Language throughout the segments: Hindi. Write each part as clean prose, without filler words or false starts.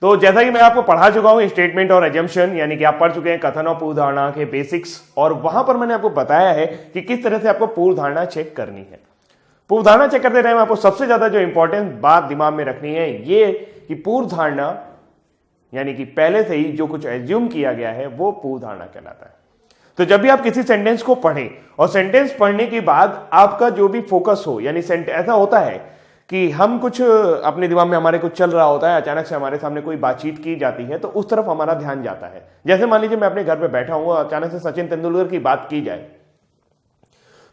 तो जैसा कि मैं आपको पढ़ा चुका हूं स्टेटमेंट और एजम्पशन, यानी कि आप पढ़ चुके हैं कथन और पूर्व धारणा के बेसिक्स, और वहां पर मैंने आपको बताया है कि किस तरह से आपको पूर्व धारणा चेक करनी है। पूर्व धारणा चेक करते टाइम आपको सबसे ज्यादा जो इंपॉर्टेंट बात दिमाग में रखनी है ये कि पूर्व धारणा यानी कि पहले से ही जो कुछ एज्यूम किया गया है वो पूर्व धारणा कहलाता है। तो जब भी आप किसी सेंटेंस को पढ़ें और सेंटेंस पढ़ने के बाद आपका जो भी फोकस हो, यानी ऐसा होता है कि हम कुछ अपने दिमाग में हमारे कुछ चल रहा होता है, अचानक से हमारे सामने कोई बातचीत की जाती है तो उस तरफ हमारा ध्यान जाता है। जैसे मान लीजिए मैं अपने घर पे बैठा हूं, अचानक से सचिन तेंदुलकर की बात की जाए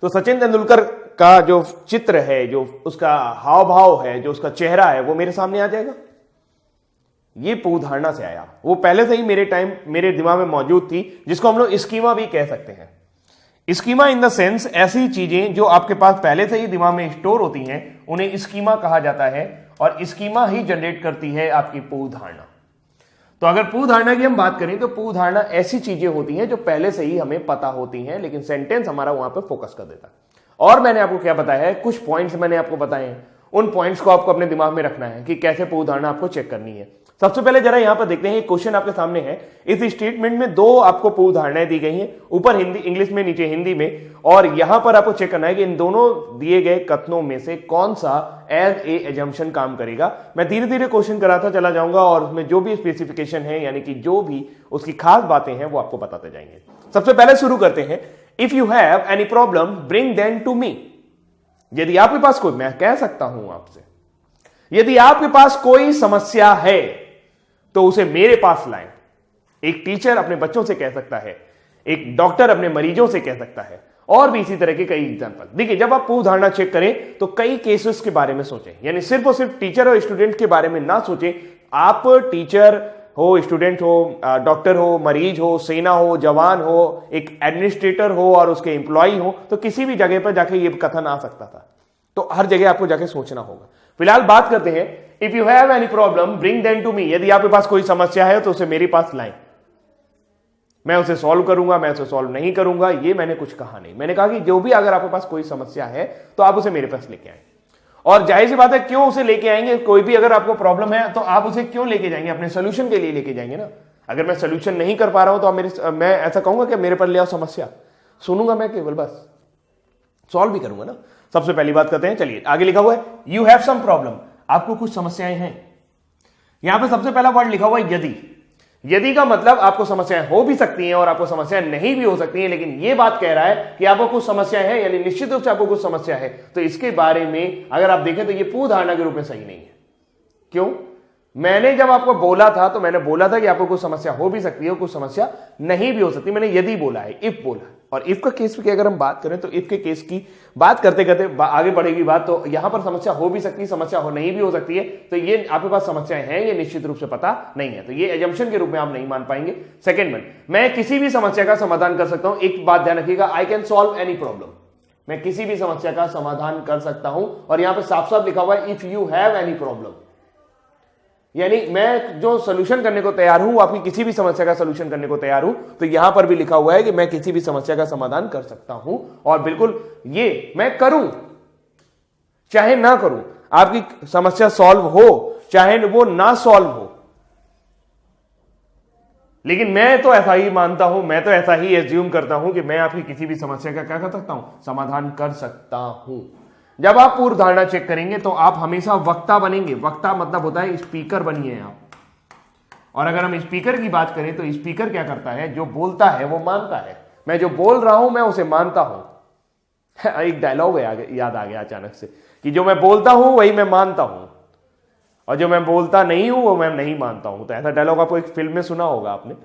तो सचिन तेंदुलकर का जो चित्र है, जो उसका हाव भाव है, जो उसका चेहरा है, वो मेरे सामने आ जाएगा। ये पूर्व धारणा से आया, वो पहले से ही मेरे दिमाग में मौजूद थी, जिसको हम लोग स्कीमा भी कह सकते हैं। स्कीमा इन द सेंस ऐसी चीजें जो आपके पास पहले से ही दिमाग में स्टोर होती हैं उन्हें स्कीमा कहा जाता है, और स्कीमा ही जनरेट करती है आपकी पूर्व धारणा। तो अगर पूर्व धारणा की हम बात करें तो पूर्व धारणा ऐसी चीजें होती हैं जो पहले से ही हमें पता होती हैं, लेकिन सेंटेंस हमारा वहां पर फोकस कर देता है। और मैंने आपको क्या बताया है, कुछ पॉइंट्स मैंने आपको बताए हैं, उन पॉइंट्स को आपको अपने दिमाग में रखना है कि कैसे पूर्व धारणा आपको चेक करनी है। सबसे पहले जरा यहां पर देखते हैं, एक क्वेश्चन आपके सामने है। इस स्टेटमेंट में दो आपको पूर्व धारणाएं दी गई हैं, ऊपर हिंदी इंग्लिश में, नीचे हिंदी में, और यहां पर आपको चेक करना है कि इन दोनों दिए गए कथनों में से कौन सा एज ए एजम्पशन काम करेगा। मैं धीरे धीरे क्वेश्चन कराता चला जाऊंगा और उसमें जो भी स्पेसिफिकेशन है, यानी कि जो भी उसकी खास बातें हैं, वो आपको बताते जाएंगे। सबसे पहले शुरू करते हैं, if you have any problem bring them to me. यदि आपके पास कोई, मैं कह सकता हूं आपसे, यदि आपके पास कोई समस्या है तो उसे मेरे पास लाएं। एक टीचर अपने बच्चों से कह सकता है, एक डॉक्टर अपने मरीजों से कह सकता है, और भी इसी तरह के कई एग्जांपल। देखिए, जब आप पूर्व धारणा चेक करें तो कई केसेस के बारे में सोचें, यानी सिर्फ और सिर्फ टीचर और स्टूडेंट के बारे में ना सोचें। आप टीचर हो, स्टूडेंट हो, डॉक्टर हो, मरीज हो, सेना हो, जवान हो, एक एडमिनिस्ट्रेटर हो और उसके एम्प्लॉय हो, तो किसी भी जगह पर जाके ये कथन आ सकता था। तो हर जगह आपको जाके सोचना होगा। फिलहाल बात करते हैं, if you have any problem bring them to me. यदि आपके पास कोई समस्या है तो उसे मेरे पास लाएं, मैं उसे सॉल्व करूंगा, मैं उसे सॉल्व नहीं करूंगा, ये मैंने कुछ कहा नहीं। मैंने कहा कि जो भी अगर आपके पास कोई समस्या है तो आप उसे मेरे पास लेके आए। और जाहिर सी बात है, क्यों उसे लेके आएंगे? कोई भी अगर आपको प्रॉब्लम है तो आप उसे क्यों लेके जाएंगे? अपने सोल्यूशन के लिए लेके जाएंगे ना। अगर मैं सोल्यूशन नहीं कर पा रहा हूं तो मैं ऐसा कहूंगा कि मेरे पर ले आओ समस्या, सुनूंगा मैं केवल, बस सॉल्व भी करूंगा ना। सबसे पहली बात करते हैं, चलिए आगे लिखा हुआ है, यू हैव सम प्रॉब्लम, आपको कुछ समस्याएं हैं। यहां पे सबसे पहला वर्ड लिखा हुआ है यदि। यदि का मतलब आपको समस्याएं हो भी सकती हैं और आपको समस्याएं नहीं भी हो सकती हैं, लेकिन यह बात कह रहा है कि आपको कुछ समस्याएं हैं, यानी निश्चित रूप से आपको कुछ समस्या है। तो इसके बारे में अगर आप देखें तो यह पूर्व धारणा के रूप में सही नहीं है। क्यों? मैंने जब आपको बोला था तो मैंने बोला था कि आपको कुछ समस्या हो भी सकती है, कुछ समस्या नहीं भी हो सकती। मैंने यदि बोला है, इफ बोला है। और इफ का केस की अगर हम बात करें तो इफ के केस की बात करते करते आगे बढ़ेगी बात, तो यहां पर समस्या हो भी सकती है, समस्या हो नहीं भी हो सकती है। तो ये आपके पास समस्याएं हैं, ये निश्चित रूप से पता नहीं है, तो ये एजम्पशन के रूप में आप नहीं मान पाएंगे। सेकेंड वन, मैं किसी भी समस्या का समाधान कर सकता हूं। एक बात ध्यान रखिएगा, I can solve any problem, मैं किसी भी समस्या का समाधान कर सकता हूं। और यहां पर साफ साफ लिखा हुआ है if you have any problem, यानी मैं जो सोल्यूशन करने को तैयार हूं, आपकी किसी भी समस्या का सोल्यूशन करने को तैयार हूं। तो यहां पर भी लिखा हुआ है कि मैं किसी भी समस्या का समाधान कर सकता हूं, और बिल्कुल ये मैं करूं चाहे ना करूं। आपकी समस्या सॉल्व हो चाहे वो ना सॉल्व हो, लेकिन मैं तो ऐसा ही मानता हूं, मैं तो ऐसा ही एज्यूम करता हूं कि मैं आपकी किसी भी समस्या का क्या कर सकता हूं, समाधान कर सकता हूं। जब आप पूर्व धारणा चेक करेंगे तो आप हमेशा वक्ता बनेंगे। वक्ता मतलब होता है स्पीकर बनिए आप। और अगर हम स्पीकर की बात करें तो स्पीकर क्या करता है, जो बोलता है वो मानता है। मैं जो बोल रहा हूं मैं उसे मानता हूं। एक डायलॉग याद आ गया अचानक से कि जो मैं बोलता हूं वही मैं मानता हूं, और जो मैं बोलता नहीं हूं वो मैं नहीं मानता हूं। तो ऐसा डायलॉग आपको एक फिल्म में सुना होगा आपने।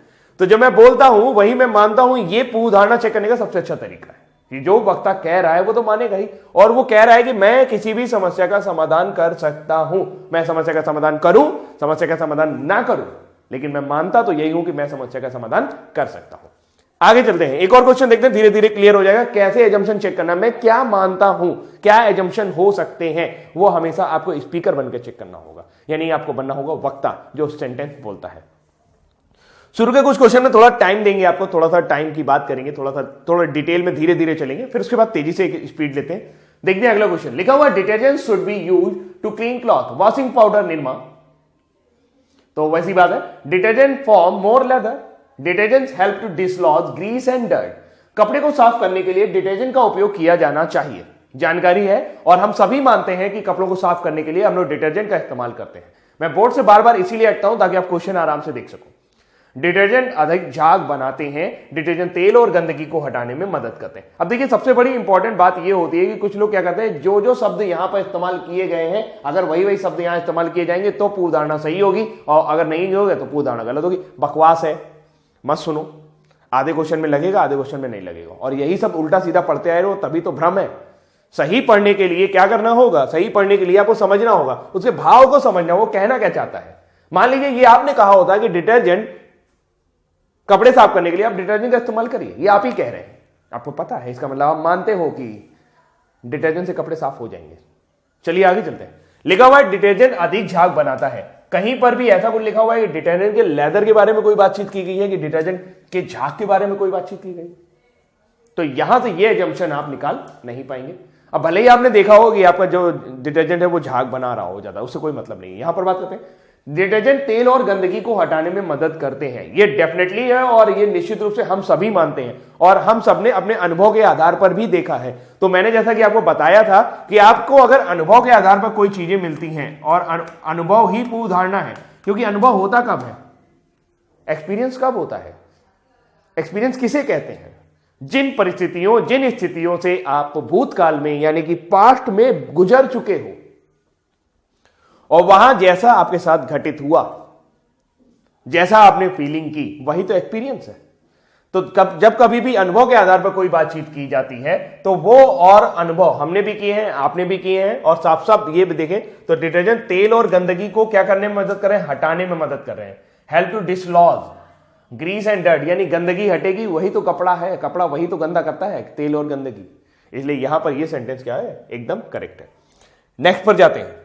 तो जो मैं बोलता हूं वही मैं मानता हूं, ये पूर्व धारणा चेक करने का सबसे अच्छा तरीका है कि जो वक्ता कह रहा है वो तो मानेगा ही, और वो कह रहा है कि मैं किसी भी समस्या का समाधान कर सकता हूं। मैं समस्या का समाधान करूं, समस्या का समाधान ना करूं, लेकिन मैं मानता तो यही हूं कि मैं समस्या का समाधान कर सकता हूं। आगे चलते हैं, एक और क्वेश्चन देखते हैं, धीरे धीरे क्लियर हो जाएगा कैसे एजम्पशन चेक करना। मैं क्या मानता हूं, क्या एजम्पशन हो सकते हैं, वो हमेशा आपको स्पीकर बनकर चेक करना होगा, यानी आपको बनना होगा वक्ता जो सेंटेंस बोलता है। शुरू के कुछ क्वेश्चन में थोड़ा टाइम देंगे आपको, थोड़ा सा टाइम की बात करेंगे, थोड़ा डिटेल में धीरे धीरे चलेंगे, फिर उसके बाद तेजी से स्पीड लेते हैं। देखते हैं अगला क्वेश्चन, लिखा हुआ detergent should be used to clean cloth, washing powder Nirma, तो वैसी बात है, detergent form more lather, detergents help to dislodge grease and dirt. कपड़े को साफ करने के लिए डिटर्जेंट का उपयोग किया जाना चाहिए, जानकारी है, और हम सभी मानते हैं कि कपड़ों को साफ करने के लिए हम लोग डिटर्जेंट का इस्तेमाल करते हैं। मैं बोर्ड से बार बार इसीलिए हटता हूं ताकि आप क्वेश्चन आराम से देख सको। डिटर्जेंट अधिक झाग बनाते हैं, डिटर्जेंट तेल और गंदगी को हटाने में मदद करते हैं। अब देखिए, सबसे बड़ी इंपॉर्टेंट बात यह होती है कि कुछ लोग क्या करते हैं, जो जो शब्द यहां पर इस्तेमाल किए गए हैं, अगर वही वही शब्द यहां इस्तेमाल किए जाएंगे तो पूर्व धारणा सही होगी, और अगर नहीं होगा तो पूर्व धारणा गलत होगी। बकवास है, मत सुनो। आधे क्वेश्चन में लगेगा, आधे क्वेश्चन में नहीं लगेगा, और यही सब उल्टा सीधा पढ़ते आए हो, तभी तो भ्रम है। सही पढ़ने के लिए क्या करना होगा, सही पढ़ने के लिए आपको समझना होगा, उसके भाव को समझना, वो कहना क्या चाहता है। मान लीजिए ये आपने कहा होता है कि डिटर्जेंट कपड़े साफ करने के लिए आप डिटर्जेंट का इस्तेमाल करिए, ये आप ही कह रहे हैं, आपको पता है, इसका मतलब आप मानते हो कि डिटर्जेंट से कपड़े साफ हो जाएंगे। चलिए आगे चलते हैं। लिखा हुआ है डिटर्जेंट अधिक झाग बनाता है। कहीं पर भी ऐसा कुछ लिखा हुआ है कि डिटर्जेंट के लेदर के बारे में कोई बातचीत की गई है, कि डिटर्जेंट के झाग के बारे में कोई बातचीत की गई, तो यहां से ये एजम्पशन आप निकाल नहीं पाएंगे। अब भले ही आपने देखा हो कि आपका जो डिटर्जेंट है वो झाग बना रहा हो ज्यादा, उससे कोई मतलब नहीं है। यहां पर बात करते हैं, डिटर्जेंट तेल और गंदगी को हटाने में मदद करते हैं। ये डेफिनेटली है, और ये निश्चित रूप से हम सभी मानते हैं, और हम सबने अपने अनुभव के आधार पर भी देखा है। तो मैंने जैसा कि आपको बताया था कि आपको अगर अनुभव के आधार पर कोई चीजें मिलती हैं, और अनुभव ही पूर्व धारणा है, क्योंकि अनुभव होता कब है, एक्सपीरियंस कब होता है। एक्सपीरियंस किसे कहते हैं, जिन परिस्थितियों, जिन स्थितियों से आप भूतकाल में यानी कि पास्ट में गुजर चुके हो, और वहां जैसा आपके साथ घटित हुआ, जैसा आपने फीलिंग की, वही तो एक्सपीरियंस है। तो जब कभी भी अनुभव के आधार पर कोई बातचीत की जाती है, तो वो और अनुभव हमने भी किए हैं, आपने भी किए हैं, और साफ साफ ये भी देखें तो डिटर्जेंट तेल और गंदगी को क्या करने में मदद कर रहे हैं, हटाने में मदद कर रहे हैं। Help to dislodge grease and dirt, यानी गंदगी हटेगी, वही तो कपड़ा है, कपड़ा वही तो गंदा करता है, तेल और गंदगी। इसलिए यहां पर यह सेंटेंस क्या है, एकदम करेक्ट है। नेक्स्ट पर जाते हैं।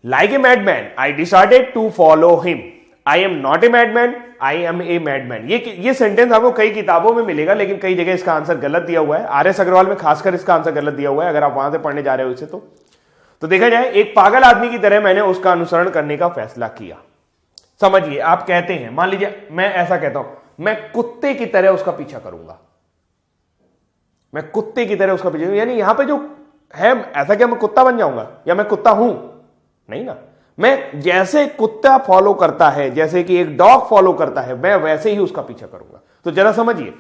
Like a madman, I decided to follow him. I am not a madman, I am a madman. ये सेंटेंस आपको कई किताबों में मिलेगा, लेकिन कई जगह इसका आंसर गलत दिया हुआ है। आर एस अग्रवाल में खासकर इसका आंसर गलत दिया हुआ है, अगर आप वहां से पढ़ने जा रहे हो इसे तो देखा जाए, एक पागल आदमी की तरह मैंने उसका अनुसरण करने का फैसला किया। समझिए, आप कहते हैं, मान लीजिए मैं ऐसा कहता हूं, मैं कुत्ते की तरह उसका पीछा करूंगा, मैं कुत्ते की तरह उसका पीछा, यानी यहां पे जो है, ऐसा क्या मैं कुत्ता बन जाऊंगा, या मैं कुत्ता हूं, नहीं ना। मैं जैसे कुत्ता फॉलो करता है, जैसे कि एक डॉग फॉलो करता है, मैं वैसे ही उसका पीछा करूंगा। तो जरा समझिए,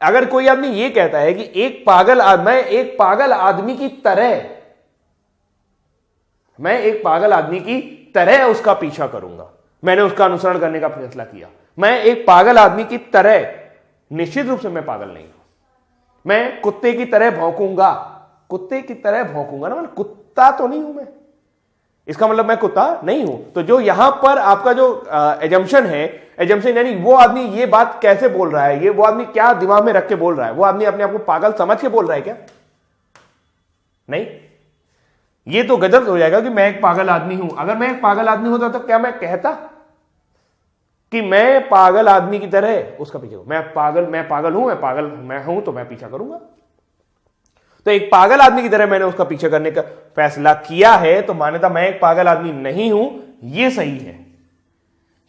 अगर कोई आदमी ये कहता है कि मैं एक पागल आदमी की तरह, मैं एक पागल आदमी की तरह उसका पीछा करूंगा, मैंने उसका अनुसरण करने का फैसला किया, मैं एक पागल आदमी की तरह, निश्चित रूप से मैं पागल नहीं हूं, मैं कुत्ते की तरह भौंकूंगा, कुत्ते की तरह भौंकूंगा ना, मैं कुत्ता तो नहीं हूं मैं, इसका मतलब मैं कुत्ता नहीं हूं। तो जो यहां पर आपका जो एजम्पशन है, एजम्पशन यानी वो आदमी ये बात कैसे बोल रहा है, ये वो आदमी क्या दिमाग में रख के बोल रहा है, वो आदमी अपने आप को पागल समझ के बोल रहा है क्या, नहीं। ये तो गजब हो जाएगा कि मैं एक पागल आदमी हूं। अगर मैं एक पागल आदमी होता तो क्या मैं कहता कि मैं पागल आदमी की तरह उसका पीछे, मैं पागल हूं, मैं हूं तो मैं पीछा करूंगा। तो एक पागल आदमी की तरह मैंने उसका पीछा करने का फैसला किया है, तो मान्यता मैं एक पागल आदमी नहीं हूं, यह सही है,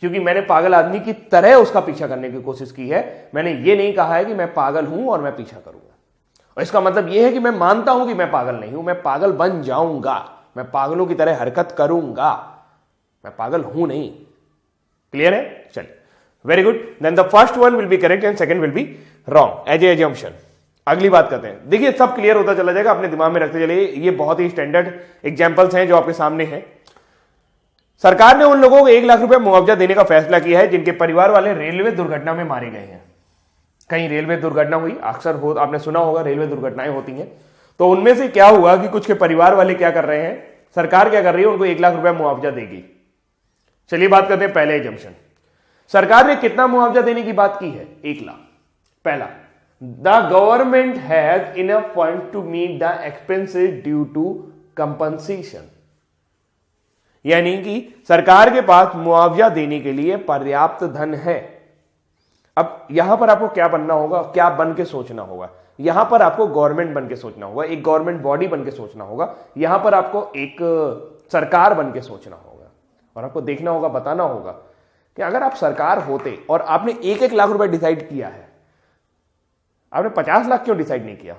क्योंकि मैंने पागल आदमी की तरह उसका पीछा करने की कोशिश की है। मैंने ये नहीं कहा है कि मैं पागल हूं और मैं पीछा करूंगा, और इसका मतलब यह है कि मैं मानता हूं कि मैं पागल नहीं हूं, मैं पागल बन जाऊंगा, मैं पागलों की तरह हरकत करूंगा, मैं पागल हूं नहीं। क्लियर है? चलिए, very good. Then the first one will be correct and second will be wrong as a assumption. अगली बात करते हैं। देखिए, सब क्लियर होता चला जाएगा, अपने दिमाग में रखते चलिए। ये बहुत ही स्टैंडर्ड एग्जांपल्स हैं जो आपके सामने हैं। सरकार ने उन लोगों को 1 लाख रुपए मुआवजा देने का फैसला किया है जिनके परिवार वाले रेलवे दुर्घटना में मारे गए हैं। कहीं रेलवे दुर्घटना हुई, अक्सर आपने सुना होगा रेलवे दुर्घटनाएं होती हैं, तो उनमें से क्या हुआ कि कुछ के परिवार वाले क्या कर रहे हैं, सरकार क्या कर रही है, उनको 1 लाख रुपए मुआवजा देगी। चलिए बात करते हैं पहले एजम्पशन। सरकार ने कितना मुआवजा देने की बात की है? 1 लाख। पहला, the government has enough fund to meet the expenses due to compensation, यानी कि सरकार के पास मुआवजा देने के लिए पर्याप्त धन है। अब यहां पर आपको क्या बनना होगा, क्या बन के सोचना होगा? यहां पर आपको गवर्नमेंट बन के सोचना होगा, एक गवर्नमेंट बॉडी बन के सोचना होगा, यहां पर आपको एक सरकार बन के सोचना होगा। और आपको देखना होगा, बताना होगा कि अगर आप सरकार होते और आपने 1-1 लाख रुपए डिसाइड किया है, आपने 50 लाख क्यों डिसाइड नहीं किया,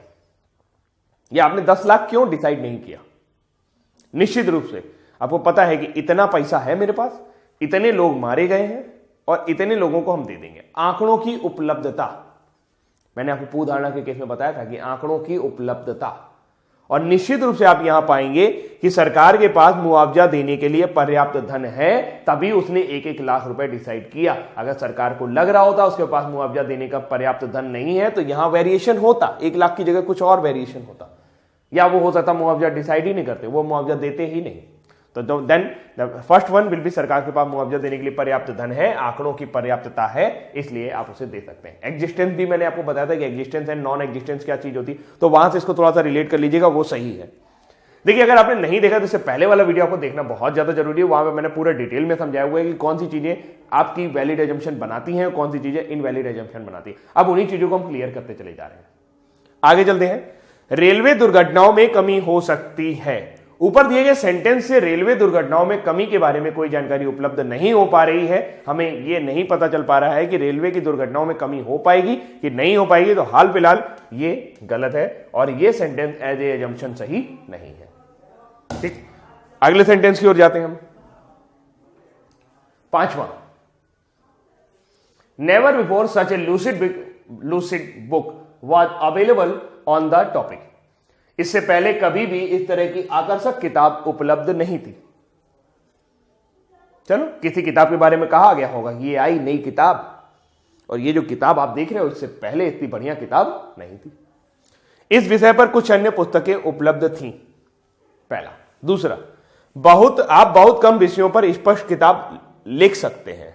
या आपने 10 लाख क्यों डिसाइड नहीं किया? निश्चित रूप से आपको पता है कि इतना पैसा है मेरे पास, इतने लोग मारे गए हैं और इतने लोगों को हम दे देंगे। आंकड़ों की उपलब्धता, मैंने आपको पूर्व धारणा के केस में बताया था कि आंकड़ों की उपलब्धता, और निश्चित रूप से आप यहां पाएंगे कि सरकार के पास मुआवजा देने के लिए पर्याप्त धन है, तभी उसने 1-1 लाख रुपए डिसाइड किया। अगर सरकार को लग रहा होता उसके पास मुआवजा देने का पर्याप्त धन नहीं है, तो यहां वेरिएशन होता, 1 लाख की जगह कुछ और वेरिएशन होता, या वो हो सकता मुआवजा डिसाइड ही नहीं करते, वो मुआवजा देते ही नहीं। तो then the first one will be सरकार के पास मुआवजा देने के लिए पर्याप्त धन है, आंकड़ों की पर्याप्तता है, इसलिए आप उसे दे सकते हैं। एग्जिस्टेंस भी मैंने आपको बताया था कि एग्जिस्टेंस एंड नॉन एग्जिस्टेंस क्या चीज होती, तो वहां से इसको थोड़ा सा रिलेट कर लीजिएगा, वो सही है। देखिए, अगर आपने नहीं देखा तो इससे पहले वाला वीडियो आपको देखना बहुत ज्यादा जरूरी है, वहां पे मैंने पूरा डिटेल में समझाया हुआ है कि कौन सी चीजें आपकी वैलिड एजम्पशन बनाती हैं, कौन सी चीजें इनवैलिड एजम्पशन बनाती है। अब उन्हीं चीजों को हम क्लियर करते चले जा रहे हैं। आगे चलते हैं। रेलवे दुर्घटनाओं में कमी हो सकती है। ऊपर दिए गए सेंटेंस से रेलवे दुर्घटनाओं में कमी के बारे में कोई जानकारी उपलब्ध नहीं हो पा रही है। हमें यह नहीं पता चल पा रहा है कि रेलवे की दुर्घटनाओं में कमी हो पाएगी कि नहीं हो पाएगी, तो हाल फिलहाल ये गलत है और ये सेंटेंस एज ए एजम्पशन सही नहीं है। ठीक, अगले सेंटेंस की ओर जाते हैं हम। 5वां, never before such a lucid book was available on the topic. इससे पहले कभी भी इस तरह की आकर्षक किताब उपलब्ध नहीं थी। चलो, किसी किताब के बारे में कहा गया होगा ये आई नई किताब, और ये जो किताब आप देख रहे हो इससे पहले इतनी बढ़िया किताब नहीं थी। इस विषय पर कुछ अन्य पुस्तकें उपलब्ध थीं, पहला। दूसरा, आप बहुत कम विषयों पर स्पष्ट किताब लिख सकते हैं।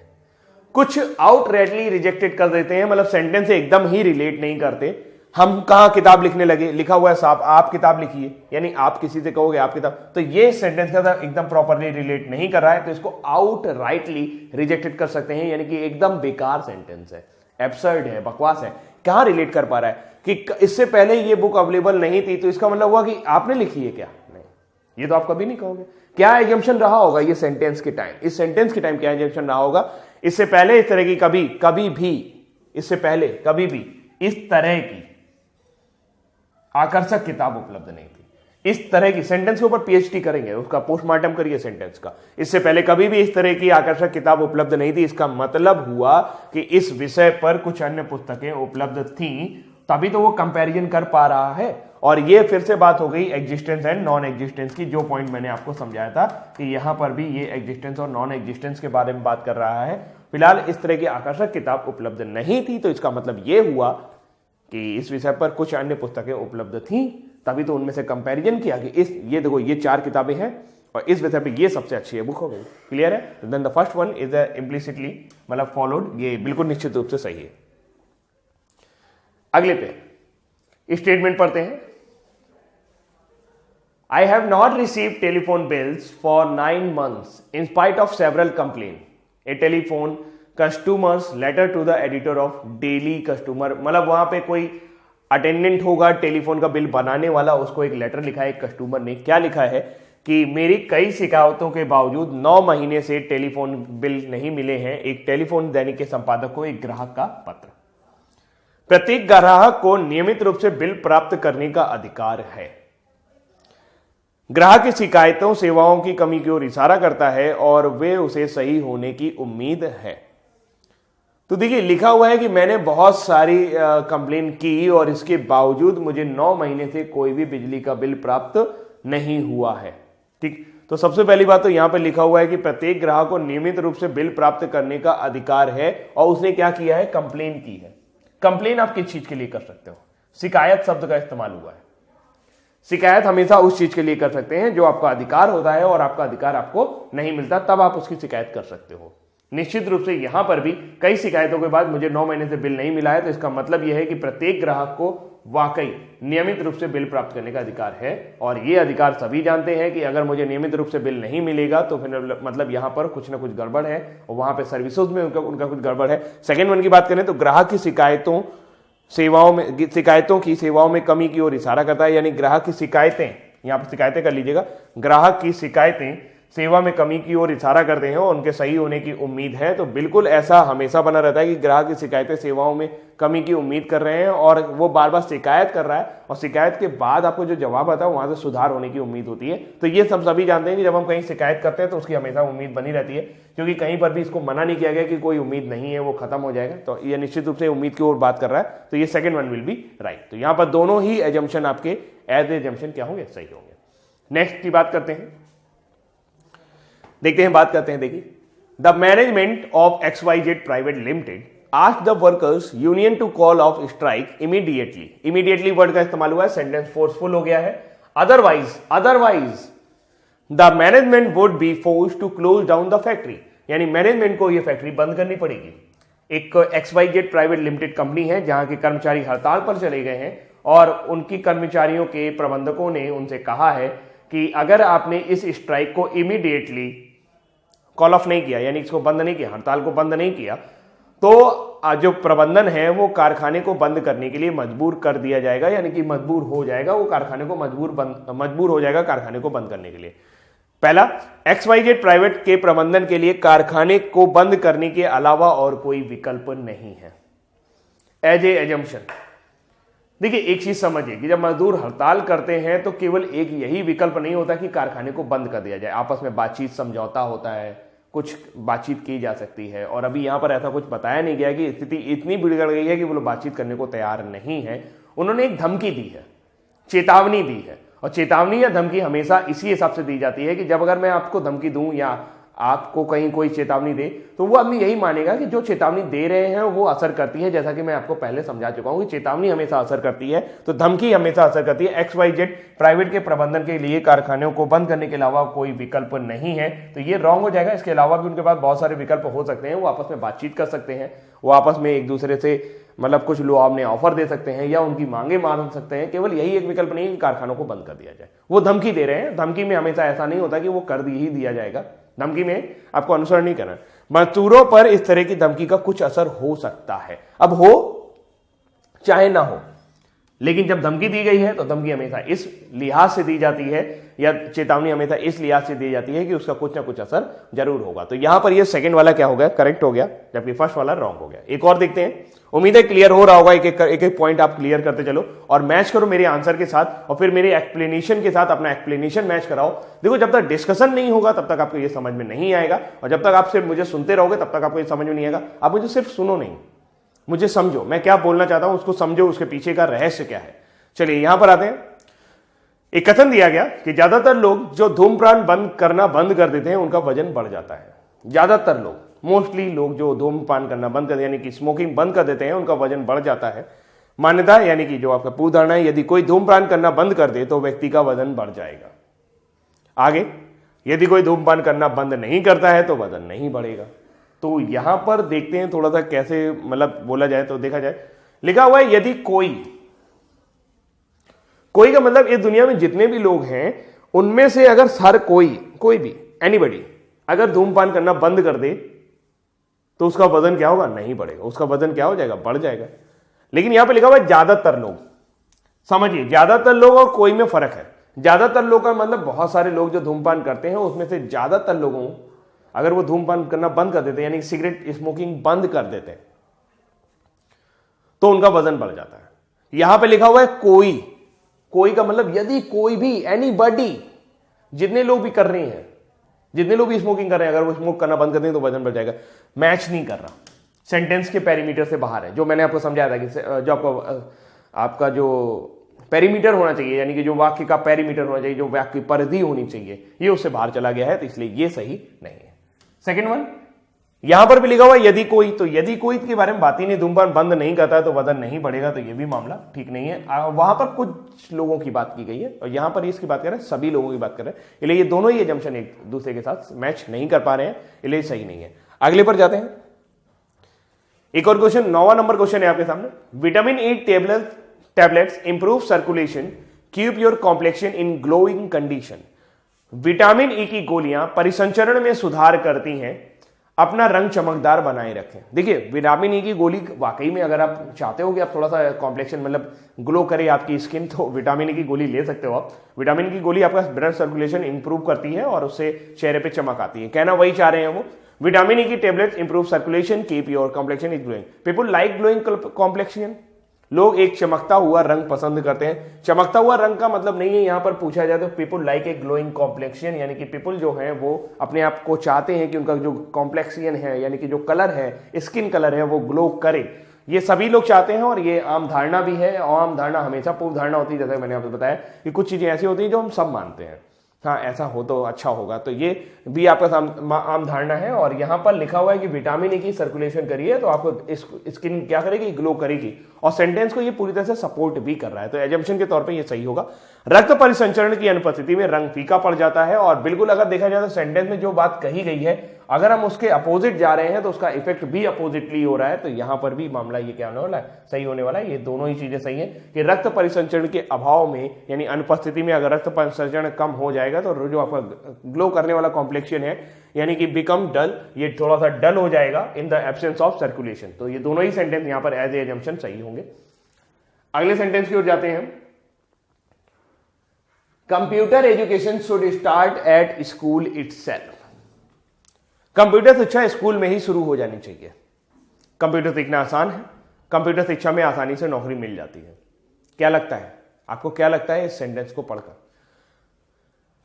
कुछ आउटराइटली रिजेक्टेड कर देते हैं, मतलब सेंटेंस से एकदम ही रिलेट नहीं करते। हम कहां किताब लिखने लगे, लिखा हुआ है साहब आप किताब लिखिए, यानी आप किसी से कहोगे आप किताब, तो ये सेंटेंस का एकदम प्रॉपरली रिलेट नहीं कर रहा है, तो इसको आउटराइटली रिजेक्टेड कर सकते हैं, यानी कि एकदम बेकार सेंटेंस है, एब्सर्ड है, बकवास है। कहां रिलेट कर पा रहा है कि इससे पहले ये बुक अवेलेबल नहीं थी, तो इसका मतलब हुआ कि आपने लिखी है क्या? नहीं, ये तो आप कभी नहीं कहोगे। क्या एजम्पशन रहा होगा ये सेंटेंस के टाइम, इस सेंटेंस के टाइम क्या एजम्पशन रहा होगा? इससे पहले इस तरह की कभी भी इससे पहले कभी भी इस तरह की आकर्षक किताब उपलब्ध नहीं थी। इस तरह की सेंटेंस के ऊपर पीएचडी करेंगे, उसका पोस्टमार्टम करिए सेंटेंस का। इससे पहले कभी भी इस तरह की आकर्षक किताब उपलब्ध नहीं थी, इसका मतलब हुआ कि इस विषय पर कुछ अन्य पुस्तकें उपलब्ध थीं, तभी तो वो कंपैरिजन कर पा रहा है। और ये फिर से बात हो गई एग्जिस्टेंस एंड नॉन एग्जिस्टेंस की, जो पॉइंट मैंने आपको समझाया था कि यहां पर भी ये एग्जिस्टेंस और नॉन एग्जिस्टेंस के बारे में बात कर रहा है। फिलहाल इस तरह की आकर्षक किताब उपलब्ध नहीं थी, तो इसका मतलब ये हुआ कि इस विषय पर कुछ अन्य पुस्तकें उपलब्ध थीं, तभी तो उनमें से कंपैरिजन किया कि ये देखो ये 4 किताबें हैं और इस विषय पे ये सबसे अच्छी है बुक हो गई। क्लियर है? Then the first one is implicitly मतलब फॉलोड, ये बिल्कुल निश्चित रूप से सही है। अगले पे स्टेटमेंट पढ़ते हैं। I have not received telephone bills for 9 months in spite of several complaints. A telephone customer's letter to the editor of Daily Customer, मतलब वहां पे कोई अटेंडेंट होगा टेलीफोन का बिल बनाने वाला, उसको एक लेटर लिखा है एक कस्टमर ने। क्या लिखा है कि मेरी कई शिकायतों के बावजूद 9 महीने से टेलीफोन बिल नहीं मिले हैं। एक टेलीफोन दैनिक के संपादक को एक ग्राहक का पत्र। प्रत्येक ग्राहक को नियमित रूप से बिल प्राप्त करने का अधिकार है। ग्राहक की शिकायतों सेवाओं की कमी की ओर इशारा करता है और वे उसे सही होने की उम्मीद है। तो देखिए लिखा हुआ है कि मैंने बहुत सारी कंप्लेन की और इसके बावजूद मुझे 9 महीने से कोई भी बिजली का बिल प्राप्त नहीं हुआ है। ठीक, तो सबसे पहली बात तो यहां पर लिखा हुआ है कि प्रत्येक ग्राहक को नियमित रूप से बिल प्राप्त करने का अधिकार है, और उसने क्या किया है? कंप्लेन की है। कंप्लेन आप किस चीज के लिए कर सकते हो? शिकायत शब्द का इस्तेमाल हुआ है। शिकायत हमेशा उस चीज के लिए कर सकते हैं जो आपका अधिकार होता है और आपका अधिकार आपको नहीं मिलता, तब आप उसकी शिकायत कर सकते हो। निश्चित रूप से यहां पर भी कई शिकायतों के बाद मुझे 9 महीने से बिल नहीं मिला है, तो इसका मतलब यह है कि प्रत्येक ग्राहक को वाकई नियमित रूप से बिल प्राप्त करने का अधिकार है। और यह अधिकार सभी जानते हैं कि अगर मुझे नियमित रूप से बिल नहीं मिलेगा तो फिर मतलब यहां पर कुछ ना कुछ गड़बड़ है और वहां पर सर्विसेज में उनका कुछ गड़बड़ है। सेकेंड वन की बात करें तो ग्राहक की शिकायतों की सेवाओं में कमी की ओर इशारा करता है, यानी ग्राहक की शिकायतें, यहां पर शिकायतें कर लीजिएगा, ग्राहक की शिकायतें सेवा में कमी की ओर इशारा करते हैं और उनके सही होने की उम्मीद है। तो बिल्कुल ऐसा हमेशा बना रहता है कि ग्राहक की शिकायतें सेवाओं में कमी की उम्मीद कर रहे हैं और वो बार बार शिकायत कर रहा है और शिकायत के बाद आपको जो जवाब आता है वहां से सुधार होने की उम्मीद होती है। तो ये सब सभी जानते हैं कि जब हम कहीं शिकायत करते हैं तो उसकी हमेशा उम्मीद बनी रहती है, क्योंकि कहीं पर भी इसको मना नहीं किया गया कि कोई उम्मीद नहीं है, वो खत्म हो जाएगा। तो ये निश्चित रूप से उम्मीद की ओर बात कर रहा है, तो ये second one will B right. तो यहां पर दोनों ही एजम्पशन आपके एज एजम्पशन क्या होंगे, सही होंगे। नेक्स्ट की बात करते हैं, देखते हैं, बात करते हैं। देखिए, the management of XYZ private limited asked the workers union to call off strike immediately. Immediately word का इस्तेमाल हुआ है, सेंटेंस फोर्सफुल हो गया है। Otherwise the management would be forced to close down the factory, यानी मैनेजमेंट को यह फैक्ट्री बंद करनी पड़ेगी। एक XYZ प्राइवेट लिमिटेड कंपनी है जहां के कर्मचारी हड़ताल पर चले गए हैं और उनकी कर्मचारियों के प्रबंधकों ने उनसे कहा है कि अगर आपने इस स्ट्राइक को इमीडिएटली कॉल ऑफ नहीं किया, यानी इसको बंद नहीं किया, हड़ताल को बंद नहीं किया, तो जो प्रबंधन है वो कारखाने को बंद करने के लिए मजबूर कर दिया जाएगा, यानी कि मजबूर हो जाएगा वो कारखाने को मजबूर हो जाएगा कारखाने को बंद करने के लिए। पहला, XYZ प्राइवेट के प्रबंधन के लिए कारखाने को बंद करने के अलावा और कोई विकल्प नहीं है, एज ए एजम्पशन। देखिए, एक चीज समझिए कि जब मजदूर हड़ताल करते हैं तो केवल एक यही विकल्प नहीं होता कि कारखाने को बंद कर दिया जाए, आपस में बातचीत समझौता होता है, कुछ बातचीत की जा सकती है। और अभी यहां पर ऐसा कुछ बताया नहीं गया कि स्थिति इतनी बिगड़ गई है कि वो लोग बातचीत करने को तैयार नहीं है। उन्होंने एक धमकी दी है, चेतावनी दी है, और चेतावनी या धमकी हमेशा इसी हिसाब से दी जाती है कि जब अगर मैं आपको धमकी दूं या आपको कहीं कोई चेतावनी दे तो वो आदमी यही मानेगा कि जो चेतावनी दे रहे हैं वो असर करती है। जैसा कि मैं आपको पहले समझा चुका हूं कि चेतावनी हमेशा असर करती है, तो धमकी हमेशा असर करती है। XYZ प्राइवेट के प्रबंधन के लिए कारखानों को बंद करने के अलावा कोई विकल्प नहीं है, तो ये रॉन्ग हो जाएगा। इसके अलावा भी उनके पास बहुत सारे विकल्प हो सकते हैं, वो आपस में बातचीत कर सकते हैं, वो आपस में एक दूसरे से मतलब कुछ लोग आपने ऑफर दे सकते हैं या उनकी मांगे मान सकते हैं। केवल यही एक विकल्प नहीं कि कारखानों को बंद कर दिया जाए। वो धमकी दे रहे हैं, धमकी में हमेशा ऐसा नहीं होता कि वो कर ही दिया जाएगा, धमकी में आपको अनुसरण नहीं करना। मजदूरों पर इस तरह की धमकी का कुछ असर हो सकता है, अब हो चाहे ना हो, लेकिन जब धमकी दी गई है तो धमकी हमेशा इस लिहाज से दी जाती है या चेतावनी हमेशा इस लिहाज से दी जाती है कि उसका कुछ ना कुछ असर जरूर होगा। तो यहां पर ये सेकंड वाला क्या हो गया, करेक्ट हो गया, जबकि फर्स्ट वाला रॉन्ग हो गया। एक और देखते हैं, उम्मीद है क्लियर हो रहा होगा। एक एक पॉइंट आप क्लियर करते चलो और मैच करो मेरे आंसर के साथ, और फिर मेरे एक्सप्लेनेशन के साथ अपना एक्सप्लेनेशन मैच कराओ। देखो, जब तक डिस्कशन नहीं होगा तब तक आपको ये समझ में नहीं आएगा, और जब तक आप सिर्फ मुझे सुनते रहोगे तब तक आपको ये समझ में नहीं आएगा। आप मुझे सिर्फ सुनो नहीं, मुझे समझो, मैं क्या बोलना चाहता हूं उसको समझो, उसके पीछे का रहस्य क्या है। चलिए यहां पर आते हैं। एक कथन दिया गया कि ज्यादातर लोग जो धूम्रपान करना बंद कर देते हैं उनका वजन बढ़ जाता है। ज्यादातर लोग, मोस्टली लोग जो धूम्रपान करना बंद कर यानी कि स्मोकिंग बंद कर देते हैं उनका वजन बढ़ जाता है। मान्यता यानी कि जो आपका पूर्व धारणा है, यदि कोई धूम्रपान करना बंद कर दे तो व्यक्ति का वजन बढ़ जाएगा। आगे, यदि कोई धूम्रपान करना बंद नहीं करता है तो वजन नहीं बढ़ेगा। तो यहां पर देखते हैं थोड़ा सा कैसे मतलब बोला जाए, तो देखा जाए लिखा हुआ है यदि कोई का मतलब इस दुनिया में जितने भी लोग हैं उनमें से अगर हर कोई भी एनीबॉडी अगर धूम्रपान करना बंद कर दे तो उसका वजन क्या होगा, नहीं बढ़ेगा, उसका वजन क्या हो जाएगा, बढ़ जाएगा। लेकिन यहां पे लिखा हुआ है ज्यादातर लोग। समझिए, ज्यादातर लोग और कोई में फर्क है। ज्यादातर लोग का मतलब बहुत सारे लोग जो धूम्रपान करते हैं उसमें से ज्यादातर लोगों अगर वो धूम्रपान करना बंद कर देते यानी सिगरेट स्मोकिंग बंद कर देते तो उनका वजन बढ़ जाता है। यहां पे लिखा हुआ है कोई का मतलब यदि कोई भी, एनीबॉडी, जितने लोग भी कर रहे हैं, जितने लोग भी स्मोकिंग कर रहे हैं, अगर वो स्मोक करना बंद कर दें तो वजन बढ़ जाएगा। मैच नहीं कर रहा, सेंटेंस के पेरीमीटर से बाहर है। जो मैंने आपको समझाया था कि जो आपका जो पेरीमीटर होना चाहिए यानी कि जो वाक्य का पेरीमीटर होना चाहिए, जो वाक्य की परिधि होनी चाहिए, ये उससे बाहर चला गया है, तो इसलिए ये सही नहीं है। सेकेंड वन, यहां पर भी लिखा हुआ यदि कोई, तो यदि कोई के बारे में बात ही नहीं, धूम्रपान बंद नहीं करता है तो वजन नहीं बढ़ेगा, तो ये भी मामला ठीक नहीं है। वहां पर कुछ लोगों की बात की गई है और यहां पर इसकी बात कर रहे हैं, सभी लोगों की बात कर रहे हैं, इसलिए ये दोनों ही एजम्पशन एक दूसरे के साथ मैच नहीं कर पा रहे हैं, इसलिए सही नहीं है। अगले पर जाते हैं। एक और क्वेश्चन, 9वां नंबर क्वेश्चन है आपके सामने। Vitamin E tablets improve circulation, keep your complexion in glowing condition. Vitamin E की गोलियां परिसंचरण में सुधार करती हैं, अपना रंग चमकदार बनाए रखें। देखिए विटामिन ई की गोली वाकई में अगर आप चाहते हो कि आप थोड़ा सा कॉम्प्लेक्शन मतलब ग्लो करे आपकी स्किन, तो विटामिन ई की गोली ले सकते हो आप। विटामिन ई की गोली आपका ब्लड सर्कुलेशन इंप्रूव करती है और उससे चेहरे पे चमक आती है। कहना वही चाह रहे हैं वो, विटामिन ई की tablets improve circulation, keep your complexion is glowing. People like glowing complexion. लोग एक चमकता हुआ रंग पसंद करते हैं। चमकता हुआ रंग का मतलब नहीं है यहां पर पूछा जाए तो people like a glowing complexion, यानी कि पीपल जो है वो अपने आप को चाहते हैं कि उनका जो कॉम्प्लेक्सियन है यानी कि जो कलर है, स्किन कलर है, वो ग्लो करे। ये सभी लोग चाहते हैं और ये आम धारणा भी है। और आम धारणा हमेशा पूर्व धारणा होती है, जैसे मैंने आपको बताया कि कुछ चीजें ऐसी होती हैं जो हम सब मानते हैं, हाँ ऐसा हो तो अच्छा होगा। तो ये भी आपका आम धारणा है। और यहां पर लिखा हुआ है कि विटामिन ई की सर्कुलेशन करिए तो आपको स्किन क्या करेगी, ग्लो करेगी। और सेंटेंस को ये पूरी तरह से सपोर्ट भी कर रहा है, तो एजम्पशन के तौर पे ये सही होगा। रक्त परिसंचरण की अनुपस्थिति में रंग फीका पड़ जाता है। और बिल्कुल अगर देखा जाए तो सेंटेंस में जो बात कही गई है अगर हम उसके अपोजिट जा रहे हैं तो उसका इफेक्ट भी अपोजिटली हो रहा है। तो यहां पर भी मामला ये क्या होने वाला है, सही होने वाला है। ये दोनों ही चीजें सही है कि रक्त परिसंचरण के अभाव में यानी अनुपस्थिति में अगर रक्त परिसंचरण कम हो जाएगा तो जो आपका ग्लो करने वाला कॉम्प्लेक्शन है यानी कि बिकम डल, ये थोड़ा सा डल हो जाएगा in the absence of circulation. तो ये दोनों ही सेंटेंस यहां पर एज ए एजम्पशन सही होंगे। अगले सेंटेंस की ओर जाते हैं। Computer education should start at school itself. Computer शिक्षा स्कूल में ही शुरू हो जानी चाहिए। कंप्यूटर सीखना आसान है, कंप्यूटर शिक्षा में आसानी से नौकरी मिल जाती है। क्या लगता है आपको, क्या लगता है इस सेंटेंस को पढ़कर?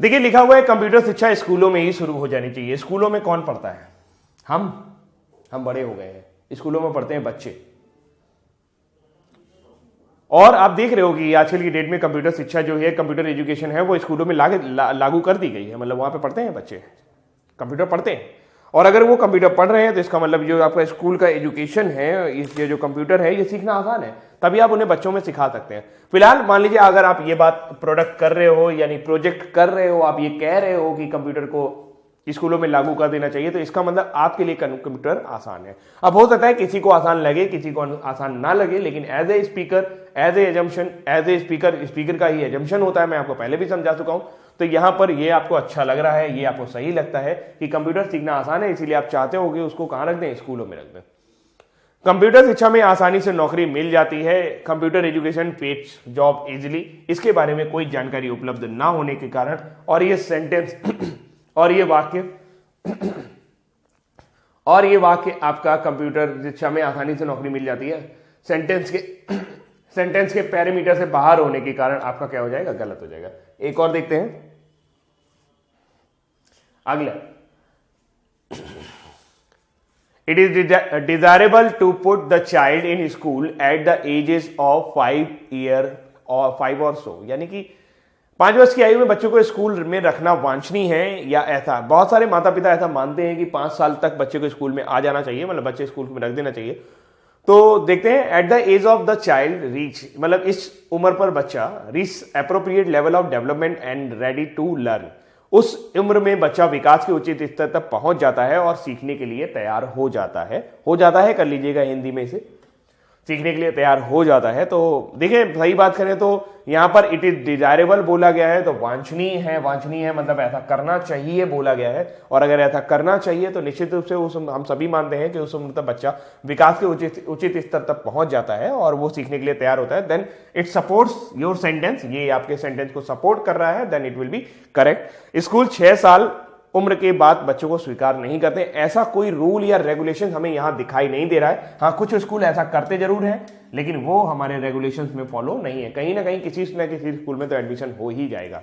देखिए लिखा हुआ है कंप्यूटर शिक्षा स्कूलों में ही शुरू हो जानी चाहिए। स्कूलों में कौन पढ़ता है? हम बड़े हो गए हैं, स्कूलों में पढ़ते हैं बच्चे। और आप देख रहे हो कि आजकल की डेट में कंप्यूटर शिक्षा जो है, कंप्यूटर एजुकेशन है, वो स्कूलों में लागू कर दी गई है। मतलब वहां पे पढ़ते हैं बच्चे, कंप्यूटर पढ़ते हैं। और अगर वो कंप्यूटर पढ़ रहे हैं तो इसका मतलब जो आपका स्कूल का एजुकेशन है, ये जो कंप्यूटर है, ये सीखना आसान है, तभी आप उन्हें बच्चों में सिखा सकते हैं। फिलहाल मान लीजिए अगर आप ये बात प्रोडक्ट कर रहे हो यानी प्रोजेक्ट कर रहे हो, आप ये कह रहे हो कि कंप्यूटर को स्कूलों में लागू कर देना चाहिए, तो इसका मतलब आपके लिए कंप्यूटर आसान है। अब हो सकता है किसी को आसान लगे, किसी को आसान ना लगे, लेकिन as a speaker, as a assumption, as a speaker का ही एजम्पशन होता है। मैं आपको पहले भी समझा चुका हूं। तो यहां पर ये आपको अच्छा लग रहा है, ये आपको सही लगता है कि कंप्यूटर सीखना आसान है, इसीलिए आप चाहते हो कि उसको कहां रख दें, स्कूलों में रख दें। कंप्यूटर शिक्षा में आसानी से नौकरी मिल जाती है। Computer education pets job easily. इसके बारे में कोई जानकारी उपलब्ध ना होने के कारण और ये सेंटेंस और ये वाक्य आपका कंप्यूटर शिक्षा में आसानी से नौकरी मिल जाती है, सेंटेंस के पैरामीटर से बाहर होने के कारण आपका क्या हो जाएगा, गलत हो जाएगा। एक और देखते हैं अगला। It is desirable to put the child in school at the ages of 5 और सो, यानी कि 5 वर्ष की आयु में बच्चों को स्कूल में रखना वांछनीय है। या ऐसा बहुत सारे माता पिता ऐसा मानते हैं कि 5 साल तक बच्चे को स्कूल में आ जाना चाहिए, मतलब बच्चे स्कूल में रख देना चाहिए। तो देखते हैं at the age of the child reach, मतलब इस उम्र पर बच्चा reach appropriate level of development and ready to learn, उस उम्र में बच्चा विकास के उचित स्तर तक पहुंच जाता है और सीखने के लिए तैयार हो जाता है कर लीजिएगा हिंदी में इसे, सीखने के लिए तैयार हो जाता है। तो देखिए सही बात करें तो यहां पर इट इज डिजायरेबल बोला गया है, तो वांछनीय है मतलब ऐसा करना चाहिए बोला गया है। और अगर ऐसा करना चाहिए तो निश्चित रूप से हम सभी मानते हैं कि उस उम्र तक बच्चा विकास के उचित स्तर तक पहुंच जाता है और वो सीखने के लिए तैयार होता है। Then it supports your sentence, ये आपके सेंटेंस को सपोर्ट कर रहा है, then it will be correct. School 6 साल उम्र के बाद बच्चों को स्वीकार नहीं करते। ऐसा कोई रूल या रेगुलेशन हमें यहां दिखाई नहीं दे रहा है। हाँ कुछ स्कूल ऐसा करते जरूर हैं, लेकिन वो हमारे रेगुलेशंस में फॉलो नहीं है। कहीं ना कहीं किसी न किसी स्कूल में तो एडमिशन हो ही जाएगा।